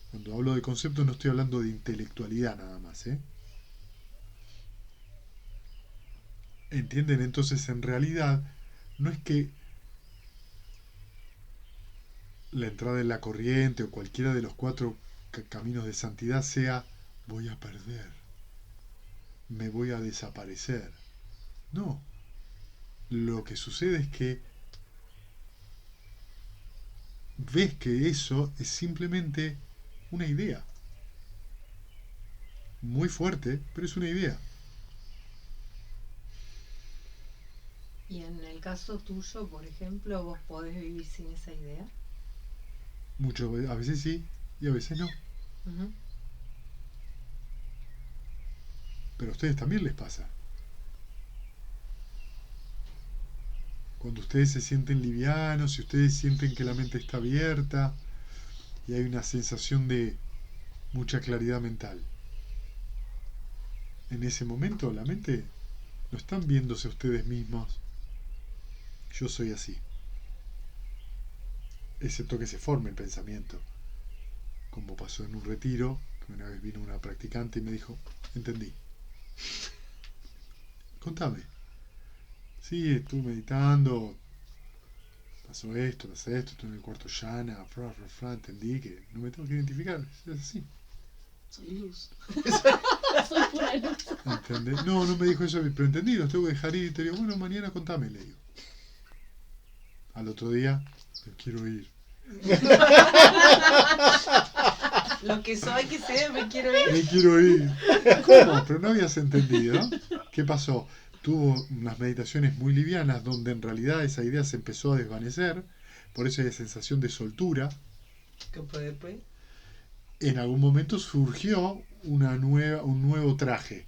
Cuando hablo de conceptos no estoy hablando de intelectualidad nada más, ¿eh? ¿Entienden? Entonces, en realidad, no es que la entrada en la corriente o cualquiera de los 4 caminos de santidad sea voy a perder, me voy a desaparecer. No. Lo que sucede es que ves que eso es simplemente una idea. Muy fuerte, pero es una idea. Y en el caso tuyo, por ejemplo, ¿vos podés vivir sin esa idea? A veces sí y a veces no. Ujú. Pero a ustedes también les pasa. Cuando ustedes se sienten livianos, si ustedes sienten que la mente está abierta y hay una sensación de mucha claridad mental. En ese momento la mente no están viéndose ustedes mismos. Yo soy así. Excepto que se forme el pensamiento. Como pasó en un retiro, que una vez vino una practicante y me dijo, entendí. Contame. Sí, estuve meditando, pasó esto, estuve en el cuarto yana, entendí que no me tengo que identificar, es así. Soy luz. Soy pura luz. ¿Entendés? No me dijo eso, pero entendí, los tengo que dejar ir. Y te digo, bueno, mañana contame, le digo. Al otro día, me quiero ir. Lo que soy que sea, me quiero ir. Me quiero ir. ¿Cómo? Pero no habías entendido. ¿Qué pasó? Tuvo unas meditaciones muy livianas donde en realidad esa idea se empezó a desvanecer, por eso hay sensación de soltura. ¿Qué fue después? En algún momento surgió un nuevo traje.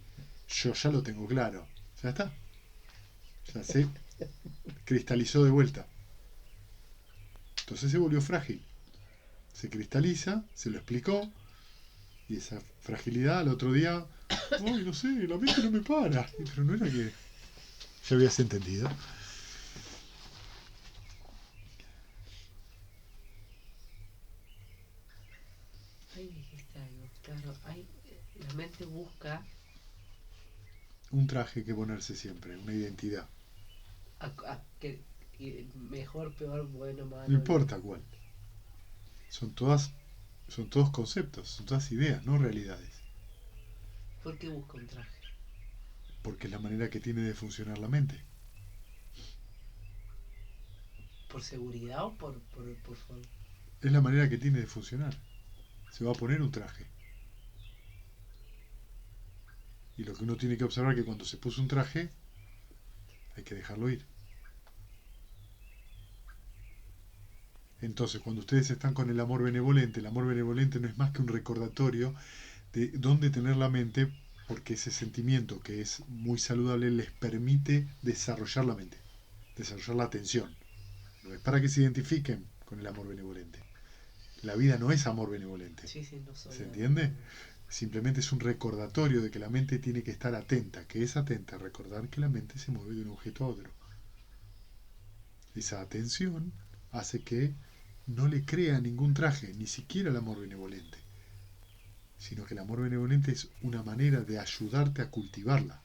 Yo ya lo tengo claro. Ya está. Ya se cristalizó de vuelta. Entonces se volvió frágil. Se cristaliza, se lo explicó, y esa fragilidad al otro día, ay, no sé, la mente no me para. Pero no era que ya habías entendido. Ahí dijiste algo, claro, la mente busca Un traje que ponerse siempre, una identidad. mejor, peor, bueno, malo. No importa cuál. Son todos conceptos, son todas ideas, no realidades. ¿Por qué busca un traje? Porque es la manera que tiene de funcionar la mente. ¿Por seguridad o por favor? Es la manera que tiene de funcionar. Se va a poner un traje. Y lo que uno tiene que observar es que cuando se puso un traje, hay que dejarlo ir. Entonces, cuando ustedes están con el amor benevolente no es más que un recordatorio de dónde tener la mente, porque ese sentimiento que es muy saludable les permite desarrollar la mente, desarrollar la atención. No es para que se identifiquen con el amor benevolente. La vida no es amor benevolente. Sí, no soy. ¿Se entiende? Simplemente es un recordatorio de que la mente tiene que estar atenta. ¿Qué es atenta? Recordar que la mente se mueve de un objeto a otro. Esa atención hace que no le crea ningún traje, ni siquiera el amor benevolente, sino que el amor benevolente es una manera de ayudarte a cultivarla.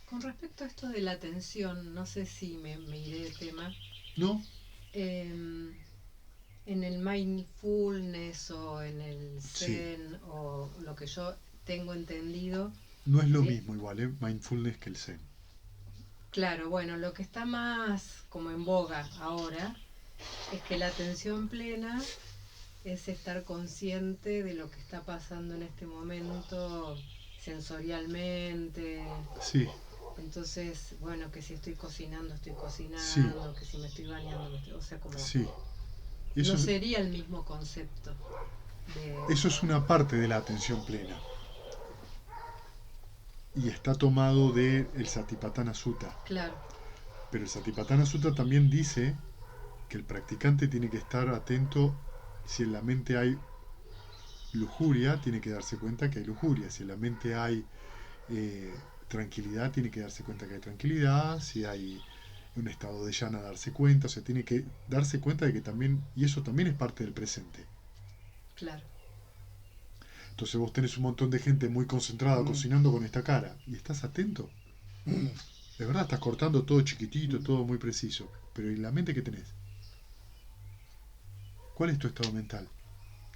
Con respecto a esto de la atención, no sé si me iré de tema. ¿No? En el mindfulness o en el zen, o lo que yo tengo entendido. No es lo mismo igual, mindfulness que el zen. Claro, bueno, lo que está más como en boga ahora es que la atención plena es estar consciente de lo que está pasando en este momento sensorialmente. Sí. Entonces, bueno, que si estoy cocinando, Sí. que si me estoy bañando, o sea, como... Sí. Eso no sería el mismo concepto. Eso es una parte de la atención plena. Y está tomado del Satipatthana Sutta. Claro. Pero el Satipatthana Sutta también dice que el practicante tiene que estar atento si en la mente hay lujuria, tiene que darse cuenta que hay lujuria. Si en la mente hay tranquilidad, tiene que darse cuenta que hay tranquilidad. Si hay un estado de llana, darse cuenta. O sea, tiene que darse cuenta de que también, y eso también es parte del presente. Claro. Entonces vos tenés un montón de gente muy concentrada cocinando con esta cara. ¿Y estás atento? De verdad, estás cortando todo chiquitito, todo muy preciso. Pero ¿y la mente que tenés? ¿Cuál es tu estado mental?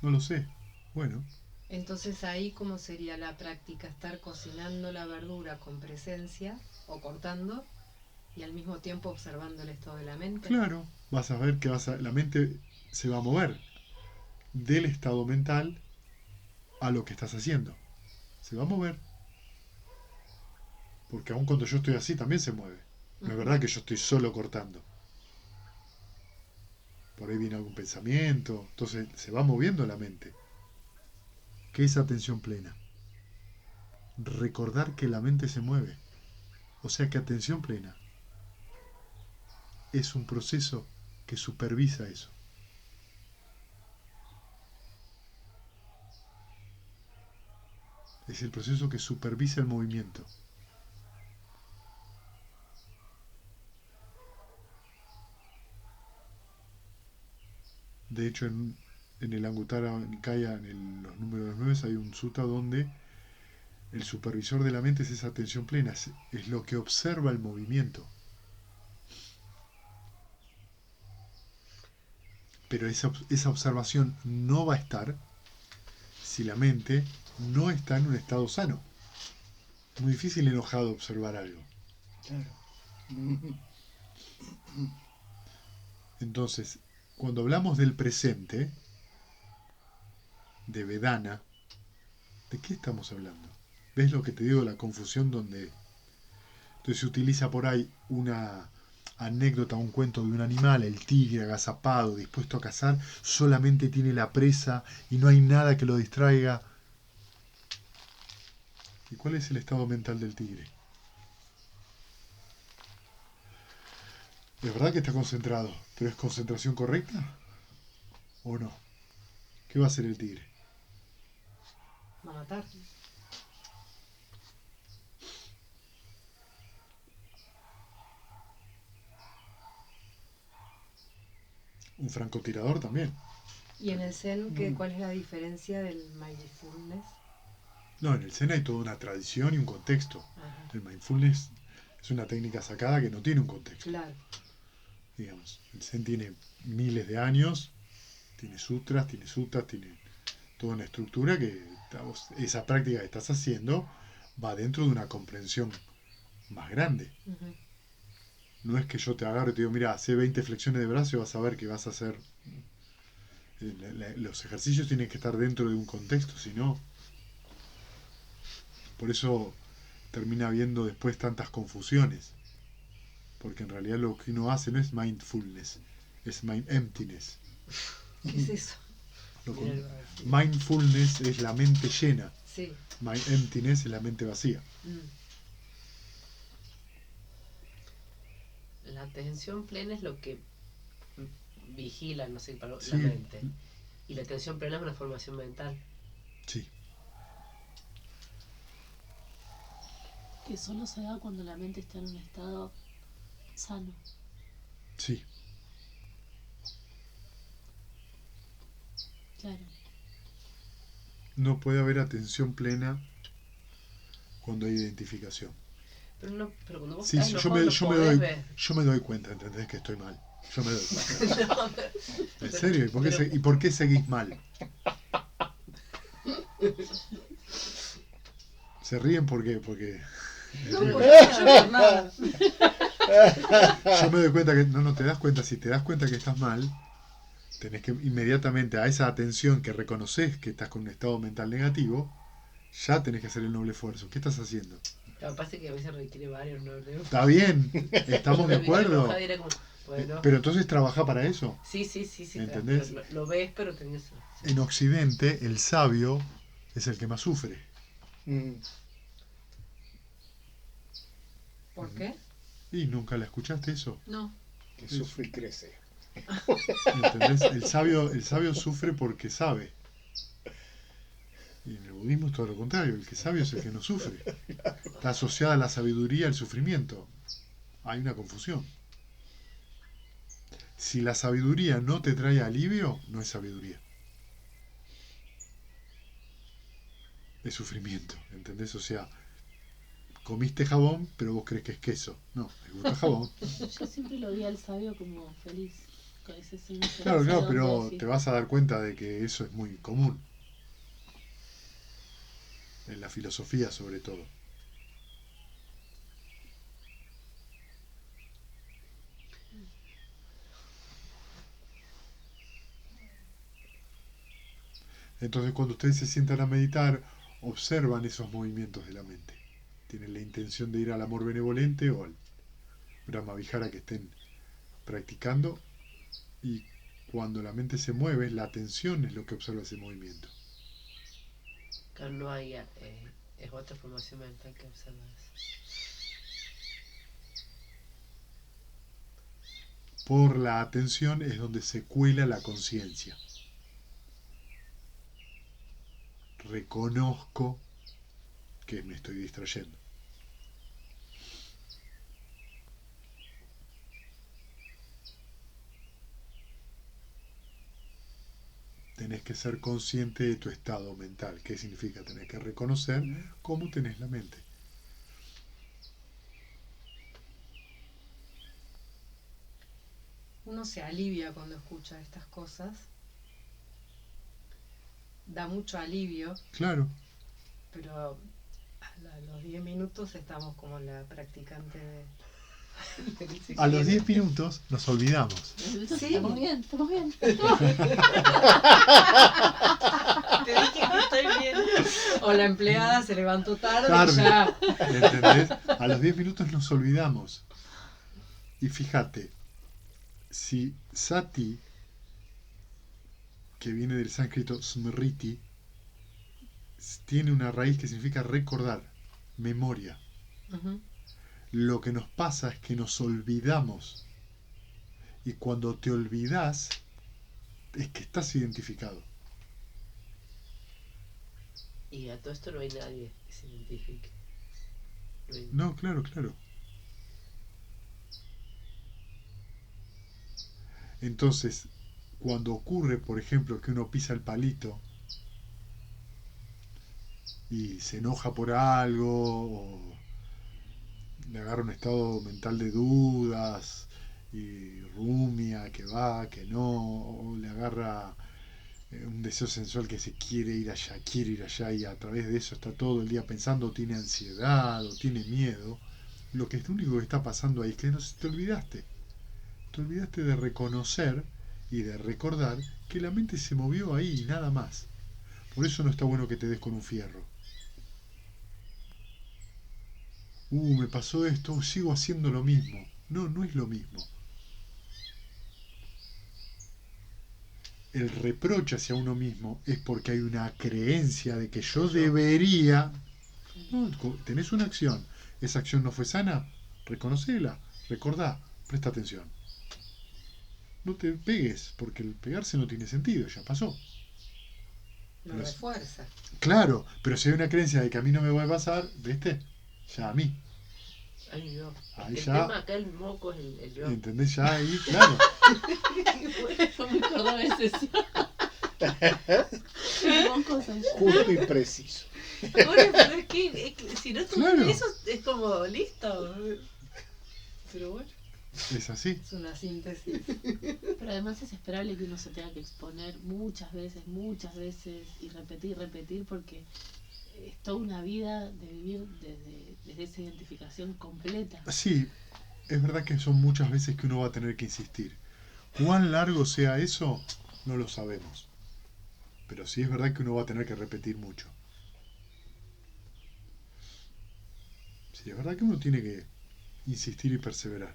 No lo sé. Bueno, Entonces ahí, ¿cómo sería la práctica? Estar cocinando la verdura con presencia o cortando y al mismo tiempo observando el estado de la mente. claro, vas a ver que la mente se va a mover del estado mental a lo que estás haciendo. Se va a mover. Porque aun cuando yo estoy así, también se mueve. No es verdad que yo estoy solo cortando. Por ahí viene algún pensamiento. Entonces se va moviendo la mente. ¿Qué es atención plena? Recordar que la mente se mueve. O sea que atención plena es un proceso que supervisa eso. Es el proceso que supervisa el movimiento. De hecho, en el Anguttara Nikaya, los números 9, hay un sutta donde el supervisor de la mente es esa atención plena, es lo que observa el movimiento. Pero esa observación no va a estar si la mente no está en un estado sano. Es muy difícil enojado observar algo. Claro. Entonces, cuando hablamos del presente, de Vedana, ¿de qué estamos hablando? ¿Ves lo que te digo? La confusión donde... Entonces se utiliza por ahí una anécdota, un cuento de un animal, el tigre agazapado, dispuesto a cazar, solamente tiene la presa y no hay nada que lo distraiga. ¿Y cuál es el estado mental del tigre? Es verdad que está concentrado, pero ¿es concentración correcta? ¿O no? ¿Qué va a hacer el tigre? Va a matar. Un francotirador también. ¿Y en el Zen cuál es la diferencia del mindfulness? No, en el Zen hay toda una tradición y un contexto. Ajá. El mindfulness es una técnica sacada que no tiene un contexto. Claro. Digamos, el Zen tiene miles de años, tiene sutras, tiene suttas, tiene toda una estructura que esa práctica que estás haciendo va dentro de una comprensión más grande. Uh-huh. No es que yo te agarre y te digo, mira, hace 20 flexiones de brazo y vas a ver que vas a hacer... Los ejercicios tienen que estar dentro de un contexto, si no... Por eso termina habiendo después tantas confusiones. Porque en realidad lo que uno hace no es mindfulness, es mind emptiness. ¿Qué es eso? Mindfulness es la mente llena. Sí. Mind emptiness es la mente vacía. La atención plena es lo que vigila, no sé, para Sí. la mente. Y la atención plena es una formación mental. Sí. Que solo se da cuando la mente está en un estado sano. Sí. Claro. No puede haber atención plena cuando hay identificación. Pero cuando vos Sí, estás sí, enojado, no podés ver. yo me doy cuenta, ¿entendés? Que estoy mal. Yo me doy cuenta. No, ¿En serio? ¿Y por qué seguís mal? ¿Se ríen por qué? Porque No, porque yo no hago nada. yo me doy cuenta que... No, te das cuenta. Si te das cuenta que estás mal, tenés que inmediatamente a esa atención que reconoces que estás con un estado mental negativo, ya tenés que hacer el noble esfuerzo. ¿Qué estás haciendo? Me parece que a veces requiere varios, ¿no? Está bien, estamos de acuerdo. Bueno, Pero entonces trabaja para eso. sí. ¿Entendés? Lo ves, pero tenés... En Occidente, el sabio es el que más sufre. ¿Por qué? ¿Y nunca la escuchaste eso? No. Que sufre y crece. ¿Entendés? El sabio sufre porque sabe. budismo es todo lo contrario, el que es sabio es el que no sufre. Está asociada a la sabiduría al sufrimiento. Hay una confusión. Si la sabiduría no te trae alivio, no es sabiduría. Es sufrimiento, ¿entendés? O sea, comiste jabón, pero vos crees que es queso. No, me gusta jabón. Yo siempre lo vi al sabio como feliz, con ese signo de Claro, redondo, pero sí. te vas a dar cuenta de que eso es muy común. En la filosofía sobre todo. Entonces cuando ustedes se sientan a meditar, observan esos movimientos de la mente. Tienen la intención de ir al amor benevolente o al Brahma Vihara que estén practicando, y cuando la mente se mueve, la atención es lo que observa ese movimiento. Claro, no hay, es otra formación mental que observas. Por la atención es donde se cuela la conciencia. Reconozco que me estoy distrayendo. Tenés que ser consciente de tu estado mental. ¿Qué significa? Tenés que reconocer cómo tenés la mente. Uno se alivia cuando escucha estas cosas. Da mucho alivio, Claro, pero a los 10 minutos estamos como la practicante de... a los 10 minutos nos olvidamos. Sí. Estamos bien, estamos bien. Te dije que estoy bien. O la empleada se levantó tarde Tarde. y ya. ¿Entendés? A los 10 minutos nos olvidamos. Y fíjate, si sati, que viene del sánscrito smriti, tiene una raíz que significa recordar, memoria. Ujú. Lo que nos pasa es que nos olvidamos. Y cuando te olvidas, es que estás identificado. Y a todo esto no hay nadie que se identifique. No hay- No, claro, claro. Entonces, cuando ocurre, por ejemplo, que uno pisa el palito y se enoja por algo, o le agarra un estado mental de dudas y rumia, que va, que no, o le agarra un deseo sensual que se quiere ir allá, y a través de eso está todo el día pensando, o tiene ansiedad, o tiene miedo, lo único que está pasando ahí es que no te olvidaste. Te olvidaste de reconocer y de recordar que la mente se movió ahí y nada más. Por eso no está bueno que te des con un fierro. Me pasó esto, sigo haciendo lo mismo. No, no es lo mismo. El reproche hacia uno mismo es porque hay una creencia de que yo debería. No, tenés una acción. Esa acción no fue sana, reconocela, recordá, presta atención. No te pegues, porque el pegarse no tiene sentido, ya pasó. Lo Pero refuerza. claro, pero si hay una creencia de que a mí no me va a pasar, ¿viste? Ya a mí. Ay, no. Ahí El ya. tema acá, el moco, es el yo. ¿Entendés? Ya ahí, claro. Fue muy cordobés eso. Justo y preciso. Bueno, pero es que si no tuviera Claro. eso, es como listo. Pero bueno. Es así. Es una síntesis. Pero además es esperable que uno se tenga que exponer muchas veces y repetir, porque es toda una vida de vivir desde esa identificación completa. Sí, es verdad que son muchas veces que uno va a tener que insistir. Cuán largo sea eso, no lo sabemos. Pero sí es verdad que uno va a tener que repetir mucho. Sí, es verdad que uno tiene que insistir y perseverar.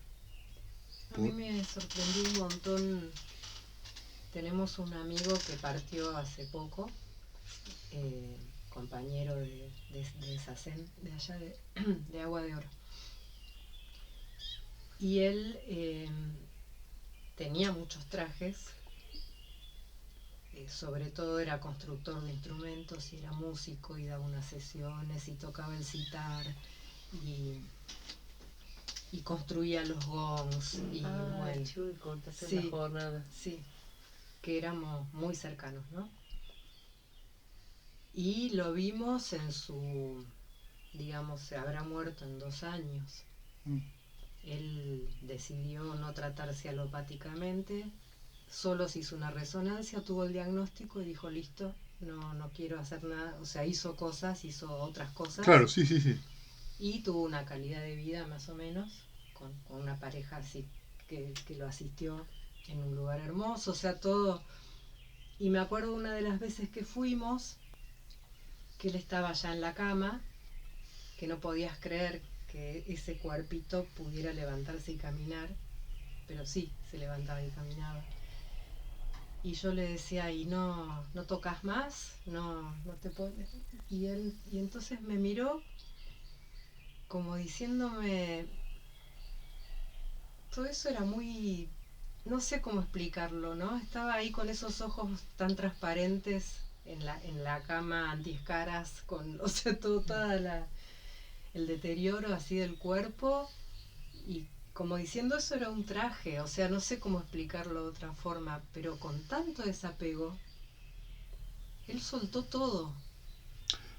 A mí me sorprendió un montón. Tenemos un amigo que partió hace poco, compañero de SACEN, de allá de Agua de Oro. Y él tenía muchos trajes sobre todo era constructor de instrumentos y era músico y daba unas sesiones y tocaba el sitar y construía los gongs y bueno, Chuy, contaste sí. la jornada. sí, que éramos muy cercanos, ¿no? Y lo vimos en su, digamos, se habrá muerto en 2 años. Él decidió no tratarse alopáticamente, solo se hizo una resonancia, tuvo el diagnóstico y dijo, listo, no quiero hacer nada. O sea, hizo otras cosas. Claro, sí, sí, sí. Y tuvo una calidad de vida más o menos, con una pareja así que lo asistió en un lugar hermoso, o sea, todo. Y me acuerdo una de las veces que fuimos, que él estaba ya en la cama, que no podías creer que ese cuerpito pudiera levantarse y caminar, pero sí, se levantaba y caminaba. Y yo le decía, ¿y no tocas más? No te pones. Y entonces me miró como diciéndome, todo eso era muy, no sé cómo explicarlo, ¿no? Estaba ahí con esos ojos tan transparentes en la cama antiescaras, con, o sea, el deterioro así del cuerpo, y como diciendo eso era un traje, o sea, no sé cómo explicarlo de otra forma, pero con tanto desapego, él soltó todo.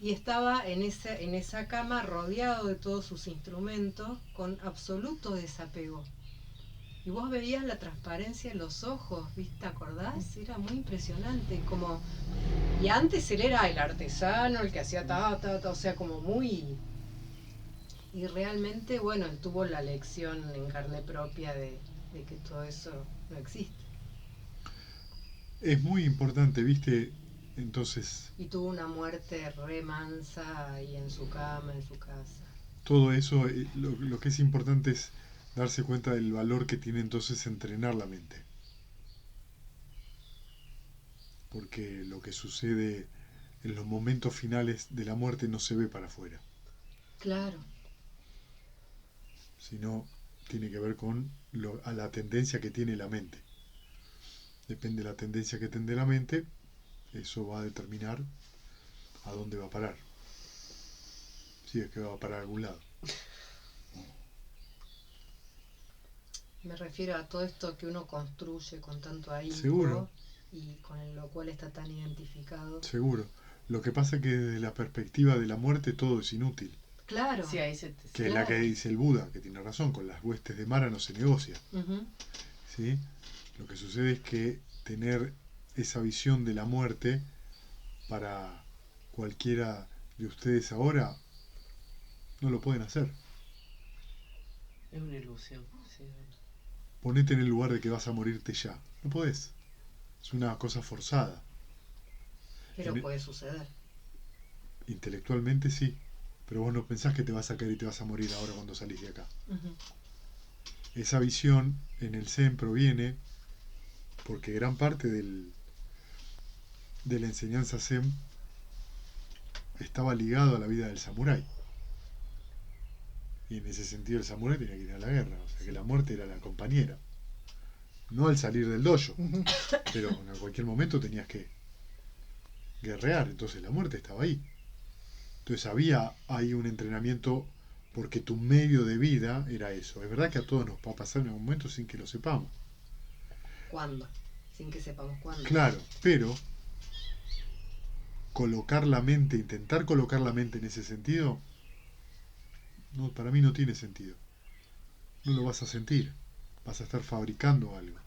Y estaba en esa cama rodeado de todos sus instrumentos, con absoluto desapego. Y vos veías la transparencia en los ojos, ¿viste? ¿Te acordás? Era muy impresionante, como... Y antes él era el artesano, el que hacía o sea, como muy... Y realmente, bueno, él tuvo la lección en carne propia de que todo eso no existe. Es muy importante, ¿viste? Entonces, Y tuvo una muerte re mansa ahí en su cama, en su casa. todo eso, lo que es importante es darse cuenta del valor que tiene entonces entrenar la mente. Porque lo que sucede en los momentos finales de la muerte no se ve para afuera, Claro, sino tiene que ver con a la tendencia que tiene la mente. Depende de la tendencia que tiene la mente, eso va a determinar a dónde va a parar. Si es que va a parar a algún lado. me refiero a todo esto que uno construye con tanto ahínco. Seguro. Y con lo cual está tan identificado. Seguro. Lo que pasa es que desde la perspectiva de la muerte todo es inútil. Claro. Sí, ahí Que es la que dice el Buda, que tiene razón, con las huestes de Mara no se negocia. Uh-huh. ¿Sí? Lo que sucede es que tener esa visión de la muerte para cualquiera de ustedes ahora no lo pueden hacer. Es una ilusión, sí. Ponete en el lugar de que vas a morirte ya. No podés. Es una cosa forzada. Pero puede suceder. Intelectualmente sí, pero vos no pensás que te vas a caer y te vas a morir ahora cuando salís de acá. Uh-huh. Esa visión en el Zen proviene porque gran parte de la enseñanza Zen estaba ligado a la vida del samurái. Y en ese sentido el samurái tenía que ir a la guerra, o sea que la muerte era la compañera. No al salir del dojo, pero en cualquier momento tenías que guerrear, entonces la muerte estaba ahí. Entonces había ahí un entrenamiento porque tu medio de vida era eso. Es verdad que a todos nos va a pasar en algún momento sin que lo sepamos. ¿Cuándo? Sin que sepamos cuándo. Claro, pero colocar la mente, intentar colocar la mente en ese sentido, no, para mí no tiene sentido. No lo vas a sentir, vas a estar fabricando algo.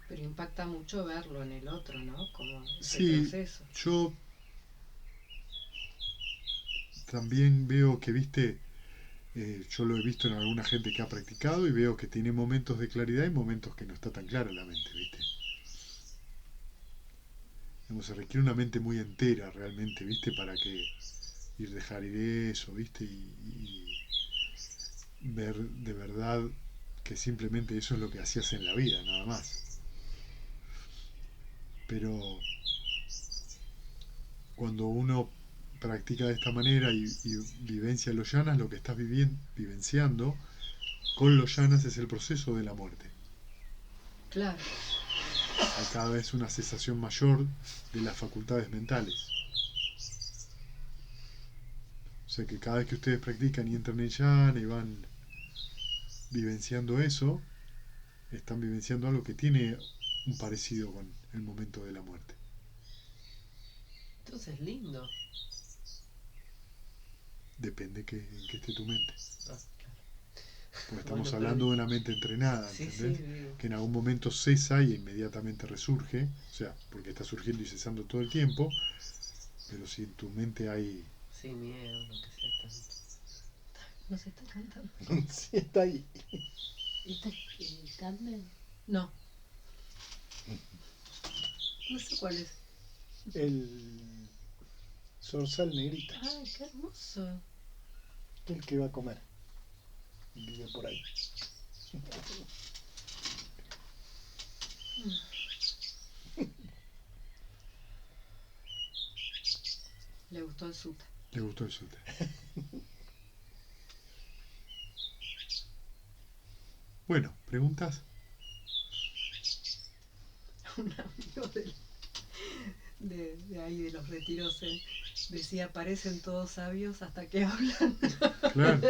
Pero impacta mucho verlo en el otro, ¿no? Como ese Sí, proceso. yo también veo que, viste, yo lo he visto en alguna gente que ha practicado y veo que tiene momentos de claridad y momentos que no está tan clara la mente, viste. Se requiere una mente muy entera realmente, viste, para que dejar ir eso, viste, y ver de verdad que simplemente eso es lo que hacías en la vida, nada más. Pero cuando uno practica de esta manera y vivencia los yanas, lo que estás vivenciando con los yanas es el proceso de la muerte. Claro. hay cada vez una cesación mayor de las facultades mentales. O sea que cada vez que ustedes practican y entran en jhana y van vivenciando eso, están vivenciando algo que tiene un parecido con el momento de la muerte. Entonces es lindo. Depende en qué esté tu mente. Ah, claro. Porque estamos Bueno, hablando de una mente entrenada, Sí, ¿entendés? sí, digo. Que en algún momento cesa y inmediatamente resurge, o sea, porque está surgiendo y cesando todo el tiempo, pero si en tu mente hay... Sin miedo, lo que sea tanto. No se está cantando. Sí, está ahí. ¿Esta es Candle? No. No sé cuál es. El zorzal negrita, Ay, qué hermoso. el que va a comer. Vive por ahí. Le gustó el sutta. Le gustó el sutta. Bueno, ¿preguntas? Un amigo de ahí de los retiros decía, parecen todos sabios hasta que hablan. Claro,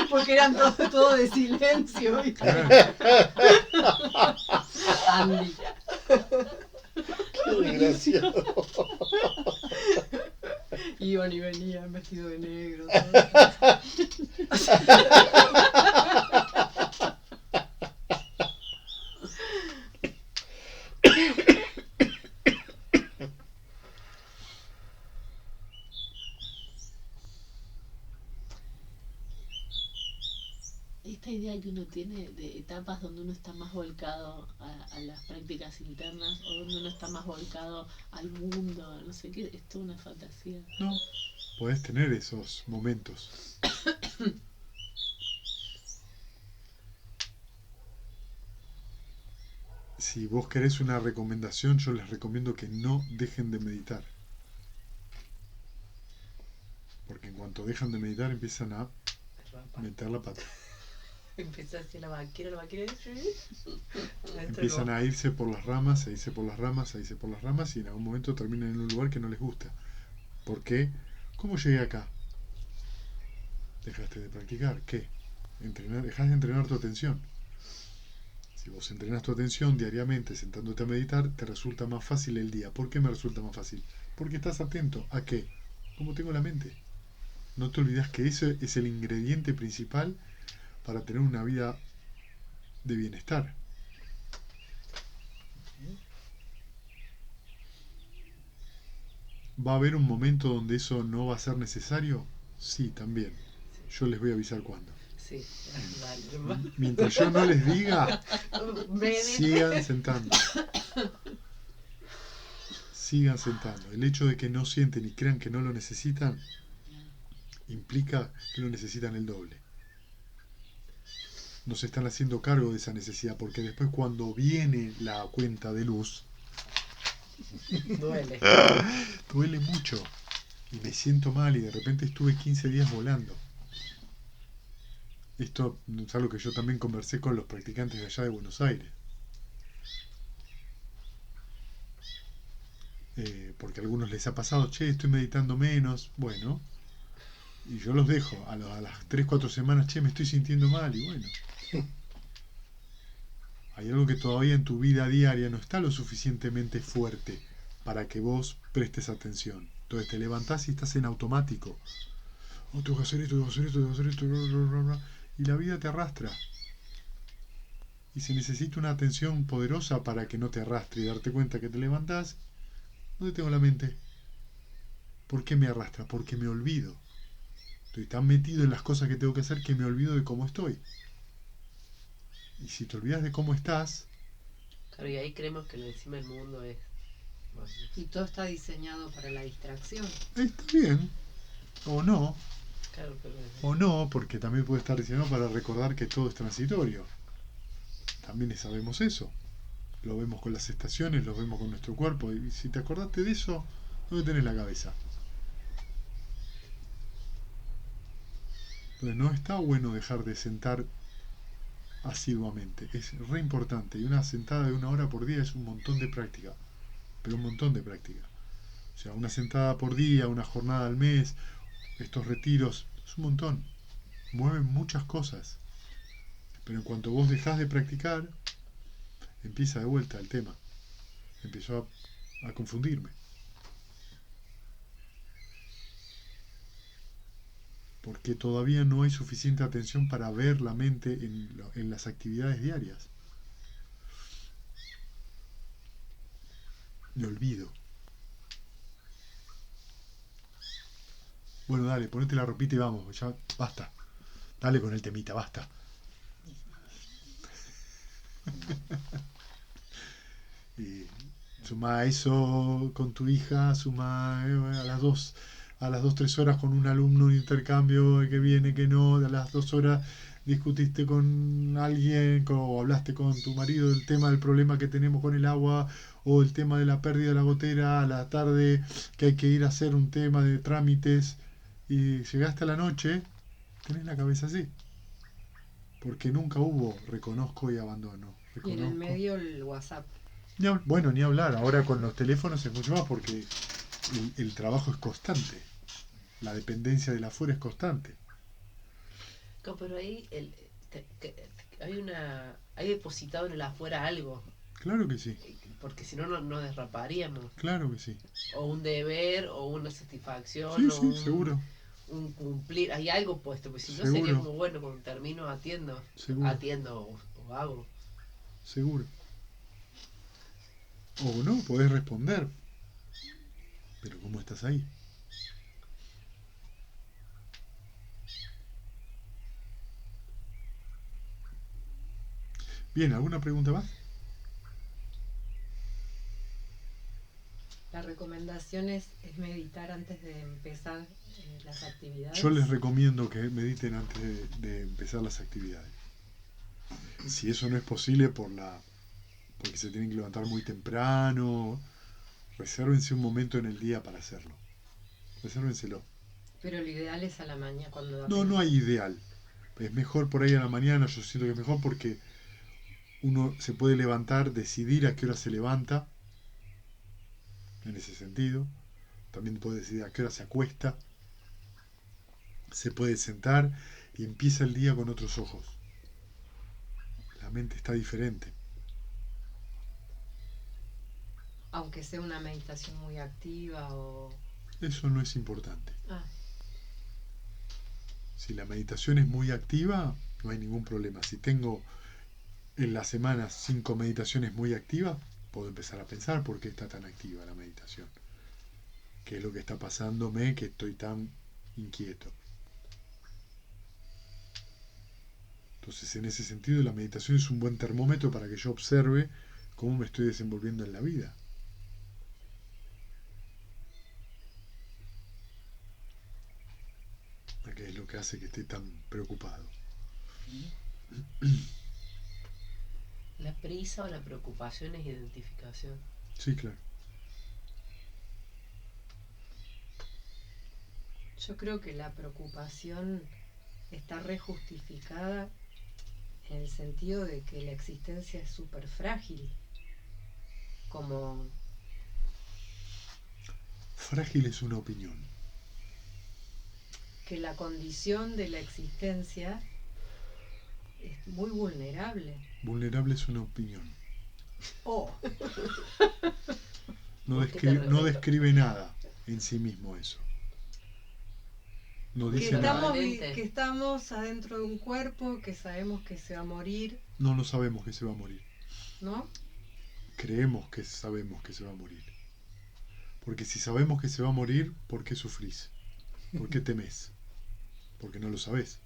Porque eran todo de silencio. ¿Viste? claro. Andy. Qué desgraciado. Iban y venían vestidos de negro. Esta idea que uno tiene de etapas donde uno está más volcado a las prácticas internas o donde uno está más volcado al mundo, no sé qué, es toda una fantasía. No, podés tener esos momentos. Si vos querés una recomendación, yo les recomiendo que no dejen de meditar. Porque en cuanto dejan de meditar empiezan a meter la pata. Empezás a hacer la vaquera Empiezan a irse por las ramas, a irse por las ramas, a irse por las ramas y en algún momento terminan en un lugar que no les gusta. ¿Por qué? ¿Cómo llegué acá? ¿Dejaste de practicar? ¿Qué? Dejás de entrenar tu atención. Si vos entrenas tu atención diariamente sentándote a meditar, te resulta más fácil el día. ¿Por qué me resulta más fácil? Porque estás atento a qué. ¿Cómo tengo la mente? No te olvides que ese es el ingrediente principal para tener una vida de bienestar. ¿Va a haber un momento donde eso no va a ser necesario? Sí, también. Yo les voy a avisar cuándo. Sí, vale, hermano. Mientras yo no les diga, Medita. sigan sentando. Sigan sentando. El hecho de que no sienten y crean que no lo necesitan implica que lo necesitan el doble. No se están haciendo cargo de esa necesidad porque después cuando viene la cuenta de luz Duele. duele mucho y me siento mal y de repente estuve 15 días volando. Esto es algo que yo también conversé con los practicantes de allá de Buenos Aires. Porque a algunos les ha pasado, che, estoy meditando menos, bueno, y yo los dejo a las 3-4 semanas, che, me estoy sintiendo mal, y bueno. Hay algo que todavía en tu vida diaria no está lo suficientemente fuerte para que vos prestes atención. Entonces te levantás y estás en automático. Oh, tengo que hacer esto, tengo que hacer esto, tengo que hacer esto, bla, bla, bla, y la vida te arrastra. Y se necesita una atención poderosa para que no te arrastre y darte cuenta que te levantás. ¿Dónde tengo la mente? ¿Por qué me arrastra? Porque me olvido. Estoy tan metido en las cosas que tengo que hacer que me olvido de cómo estoy. Y si te olvidas de cómo estás, Claro, y ahí creemos que lo de encima del mundo es. Bueno, Y todo está diseñado para la distracción. está bien. O no. claro, pero. O no, porque también puede estar diseñado para recordar que todo es transitorio. También sabemos eso. Lo vemos con las estaciones, lo vemos con nuestro cuerpo. Y si te acordaste de eso, ¿dónde tenés la cabeza? Entonces no está bueno dejar de sentar asiduamente. Es re importante. Y una sentada de 1 hora por día es un montón de práctica. Pero un montón de práctica. O sea, una sentada por día, una jornada al mes, estos retiros, es un montón. Mueven muchas cosas. Pero en cuanto vos dejás de practicar, empieza de vuelta el tema. Empezó a confundirme. Porque todavía no hay suficiente atención para ver la mente en las actividades diarias. Me olvido. Bueno, dale, ponete la ropita y vamos, ya basta. Dale con el temita, basta. Y suma eso con tu hija, suma a las 2, 3 horas con un alumno, un intercambio que viene, que no, a las 2 horas discutiste con alguien o hablaste con tu marido del tema del problema que tenemos con el agua o el tema de la pérdida de la gotera, a la tarde que hay que ir a hacer un tema de trámites y llegaste a la noche, tenés la cabeza así. Porque nunca hubo reconozco y abandono. Y en el medio el WhatsApp. Bueno, ni hablar, ahora con los teléfonos es mucho más porque el trabajo es constante. La dependencia del afuera es constante. Pero ahí hay depositado en el afuera algo. Claro que sí. Porque si no, no derraparíamos. Claro que sí. O un deber, o una satisfacción, Sí, o sí, seguro. un cumplir. Hay algo puesto, porque si no Seguro. sería como bueno, cuando termino atiendo. Seguro. Atiendo o hago. Seguro. O no, podés responder. Pero ¿cómo estás ahí? Bien, ¿alguna pregunta más? La recomendación es meditar antes de empezar las actividades. Yo les recomiendo que mediten antes de empezar las actividades. Si eso no es posible porque se tienen que levantar muy temprano, resérvense un momento en el día para hacerlo. Resérvenselo. Pero lo ideal es a la mañana cuando... No hay ideal. Es mejor por ahí a la mañana, yo siento que es mejor porque uno se puede levantar, decidir a qué hora se levanta, en ese sentido. También puede decidir a qué hora se acuesta. Se puede sentar y empieza el día con otros ojos. La mente está diferente. Aunque sea una meditación muy activa o... Eso no es importante. Ah, Si la meditación es muy activa, no hay ningún problema. Si tengo en la semana 5 meditaciones muy activas, puedo empezar a pensar por qué está tan activa la meditación. ¿Qué es lo que está pasándome que estoy tan inquieto? Entonces, en ese sentido, la meditación es un buen termómetro para que yo observe cómo me estoy desenvolviendo en la vida. ¿Qué es lo que hace que esté tan preocupado? La prisa o la preocupación es identificación. Sí, claro. yo creo que la preocupación está re justificada en el sentido de que la existencia es súper frágil. Como... Frágil es una opinión. que la condición de la existencia es muy vulnerable. Vulnerable es una opinión. Oh, No describe nada en sí mismo eso. No que dice nada. que estamos adentro de un cuerpo, que sabemos que se va a morir, No sabemos que se va a morir. ¿no? Creemos que sabemos que se va a morir. Porque si sabemos que se va a morir, ¿por qué sufrís? ¿Por qué temés? Porque no lo sabés.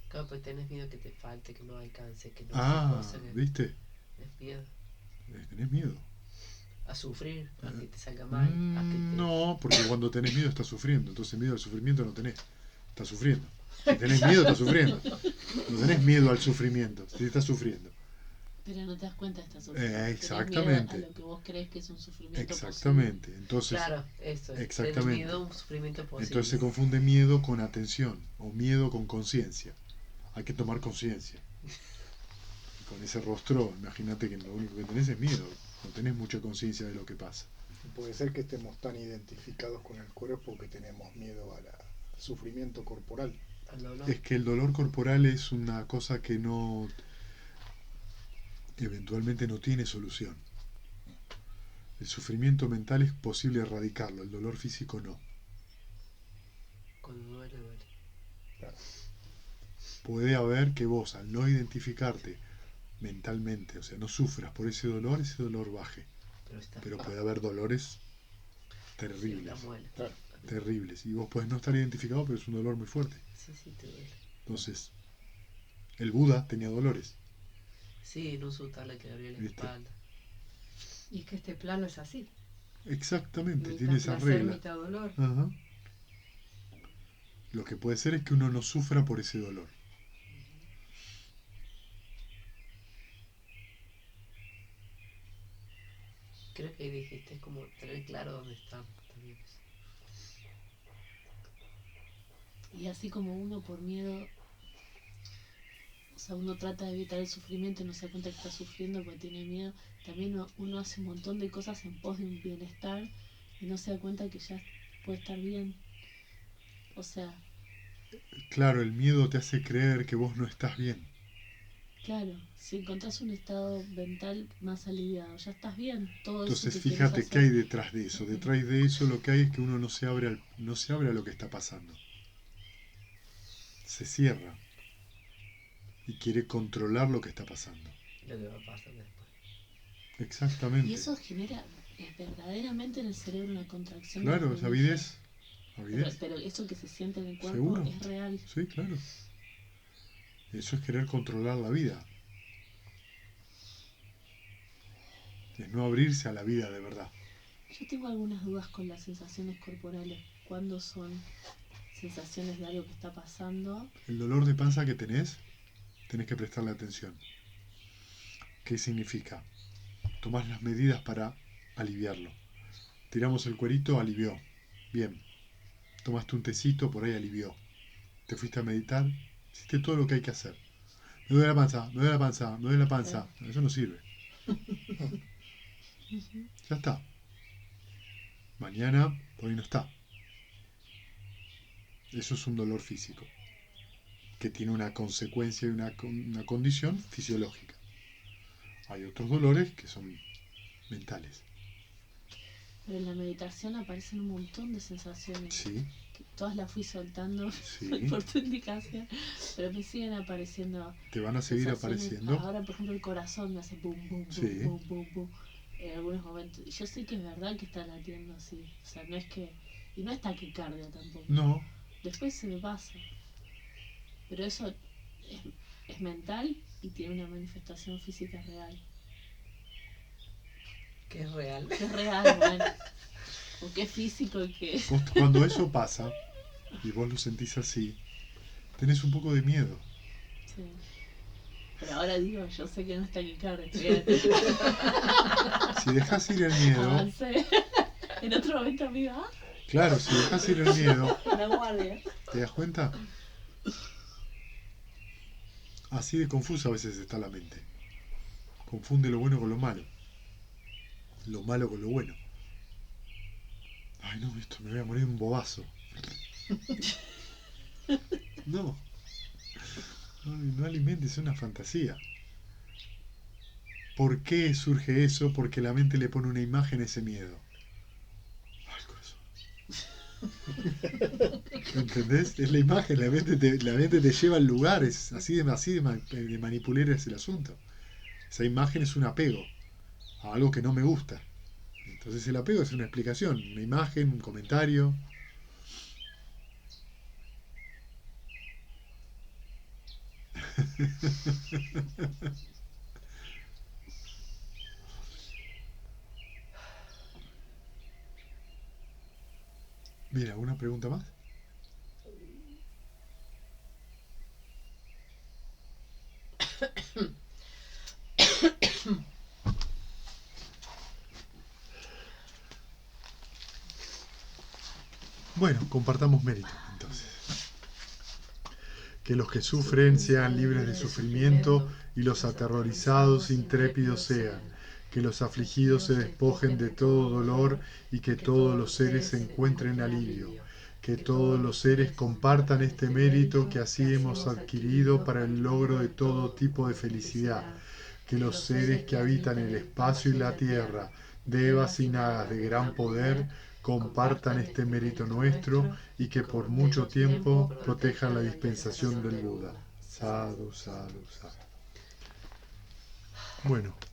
Claro, pues tenés miedo que te falte, que no alcance, que no se cosa, que ¿viste? tenés miedo Tenés miedo. a sufrir, a que te salga mal, a que te... No, porque cuando tenés miedo estás sufriendo. Entonces miedo al sufrimiento no tenés. Estás sufriendo. Si tenés miedo, estás sufriendo. No tenés miedo al sufrimiento. Si estás sufriendo. Pero no te das cuenta de esta sufrimiento. Exactamente. A lo que vos crees que es un sufrimiento Exactamente. Entonces, Claro, eso es. exactamente. Tener miedo a un sufrimiento posible. entonces se confunde miedo con atención o miedo con conciencia. Hay que tomar conciencia. Con ese rostro, imagínate que lo único que tenés es miedo. No tenés mucha conciencia de lo que pasa. Puede ser que estemos tan identificados con el cuerpo que tenemos miedo al sufrimiento corporal. Al dolor. Es que el dolor corporal es una cosa que no, eventualmente no tiene solución. El sufrimiento mental es posible erradicarlo, el dolor físico no. Cuando duele, duele. Puede haber que vos, al no identificarte mentalmente, o sea, no sufras por ese dolor baje. Pero puede haber dolores terribles, Claro. terribles. Y vos podés no estar identificado, pero es un dolor muy fuerte. Sí, sí, te duele. Entonces, el Buda tenía dolores. Sí, no Sutala que le abría la ¿Viste? espalda. Y es que este plano es así. Exactamente, Mitad tiene esa placer, regla. mitad dolor. Ajá. Lo que puede ser es que uno no sufra por ese dolor. Creo que dijiste es como tener claro dónde estamos también. Y así como uno por miedo, o sea, uno trata de evitar el sufrimiento y no se da cuenta que está sufriendo porque tiene miedo, también uno hace un montón de cosas en pos de un bienestar y no se da cuenta que ya puede estar bien. O sea, Claro, el miedo te hace creer que vos no estás bien. claro, si encontrás un estado mental más aliviado, ya estás bien. Todo Entonces eso que fíjate querés qué hacer. hay detrás de eso. Detrás de eso lo que hay es que uno no se abre a lo que está pasando. Se cierra y quiere controlar lo que está pasando. Lo que va a pasar después. Exactamente. Y eso genera verdaderamente en el cerebro una contracción. Claro, es avidez. Pero eso que se siente en el cuerpo ¿Seguro? es real. Sí, claro. Eso es querer controlar la vida. Es no abrirse a la vida de verdad. Yo tengo algunas dudas con las sensaciones corporales. ¿Cuándo son sensaciones de algo que está pasando? El dolor de panza que tenés que prestarle atención. ¿Qué significa? Tomás las medidas para aliviarlo. Tiramos el cuerito, alivió. Bien. Tomaste un tecito, por ahí alivió. Te fuiste a meditar, hiciste todo lo que hay que hacer. Me duele la panza, me duele la panza, me duele la panza. Eso no sirve. Ya está. Mañana, por ahí no está. Eso es un dolor físico, que tiene una consecuencia y una condición fisiológica. Hay otros dolores que son mentales. Pero en la meditación aparecen un montón de sensaciones. Sí, Que todas las fui soltando sí. por tu indicación. Pero me siguen apareciendo. Te van a seguir sensaciones. apareciendo. Ahora, por ejemplo, el corazón me hace boom, boom, boom, Sí. boom, boom, boom. En algunos momentos. Y yo sé que es verdad que está latiendo así. O sea, no es que. Y no es taquicardia tampoco. No, Después se me pasa. Pero eso es mental y tiene una manifestación física real. Que es real. Que es real, bueno. O que es físico y que. vos cuando eso pasa y vos lo sentís así, tenés un poco de miedo. Sí. Pero ahora digo, yo sé que no es taquicardia. Si dejás ir el miedo, Avancé. En otro momento, amiga, claro, si dejás ir el miedo, la guardia. ¿te das cuenta? Así de confusa a veces está la mente. Confunde lo bueno con lo malo. Lo malo con lo bueno. Ay, no, esto me voy a morir de un bobazo. No. No alimentes una fantasía. ¿Por qué surge eso? Porque la mente le pone una imagen a ese miedo. Ay, corazón. ¿Entendés? Es la imagen, la mente te lleva al lugar, es así de manipular es el asunto. Esa imagen es un apego a algo que no me gusta. Entonces el apego es una explicación, una imagen, un comentario. Mira, ¿una pregunta más? Bueno, compartamos mérito entonces. Que los que sufren sean libres de sufrimiento y los aterrorizados intrépidos sean. Que los afligidos se despojen de todo dolor y que todos los seres encuentren alivio. Que todos los seres compartan este mérito que así hemos adquirido para el logro de todo tipo de felicidad. Que los seres que habitan el espacio y la tierra, devas y nagas de gran poder, compartan este mérito nuestro y que por mucho tiempo protejan la dispensación del Buda. Sadhu, sadhu, sadhu. Bueno.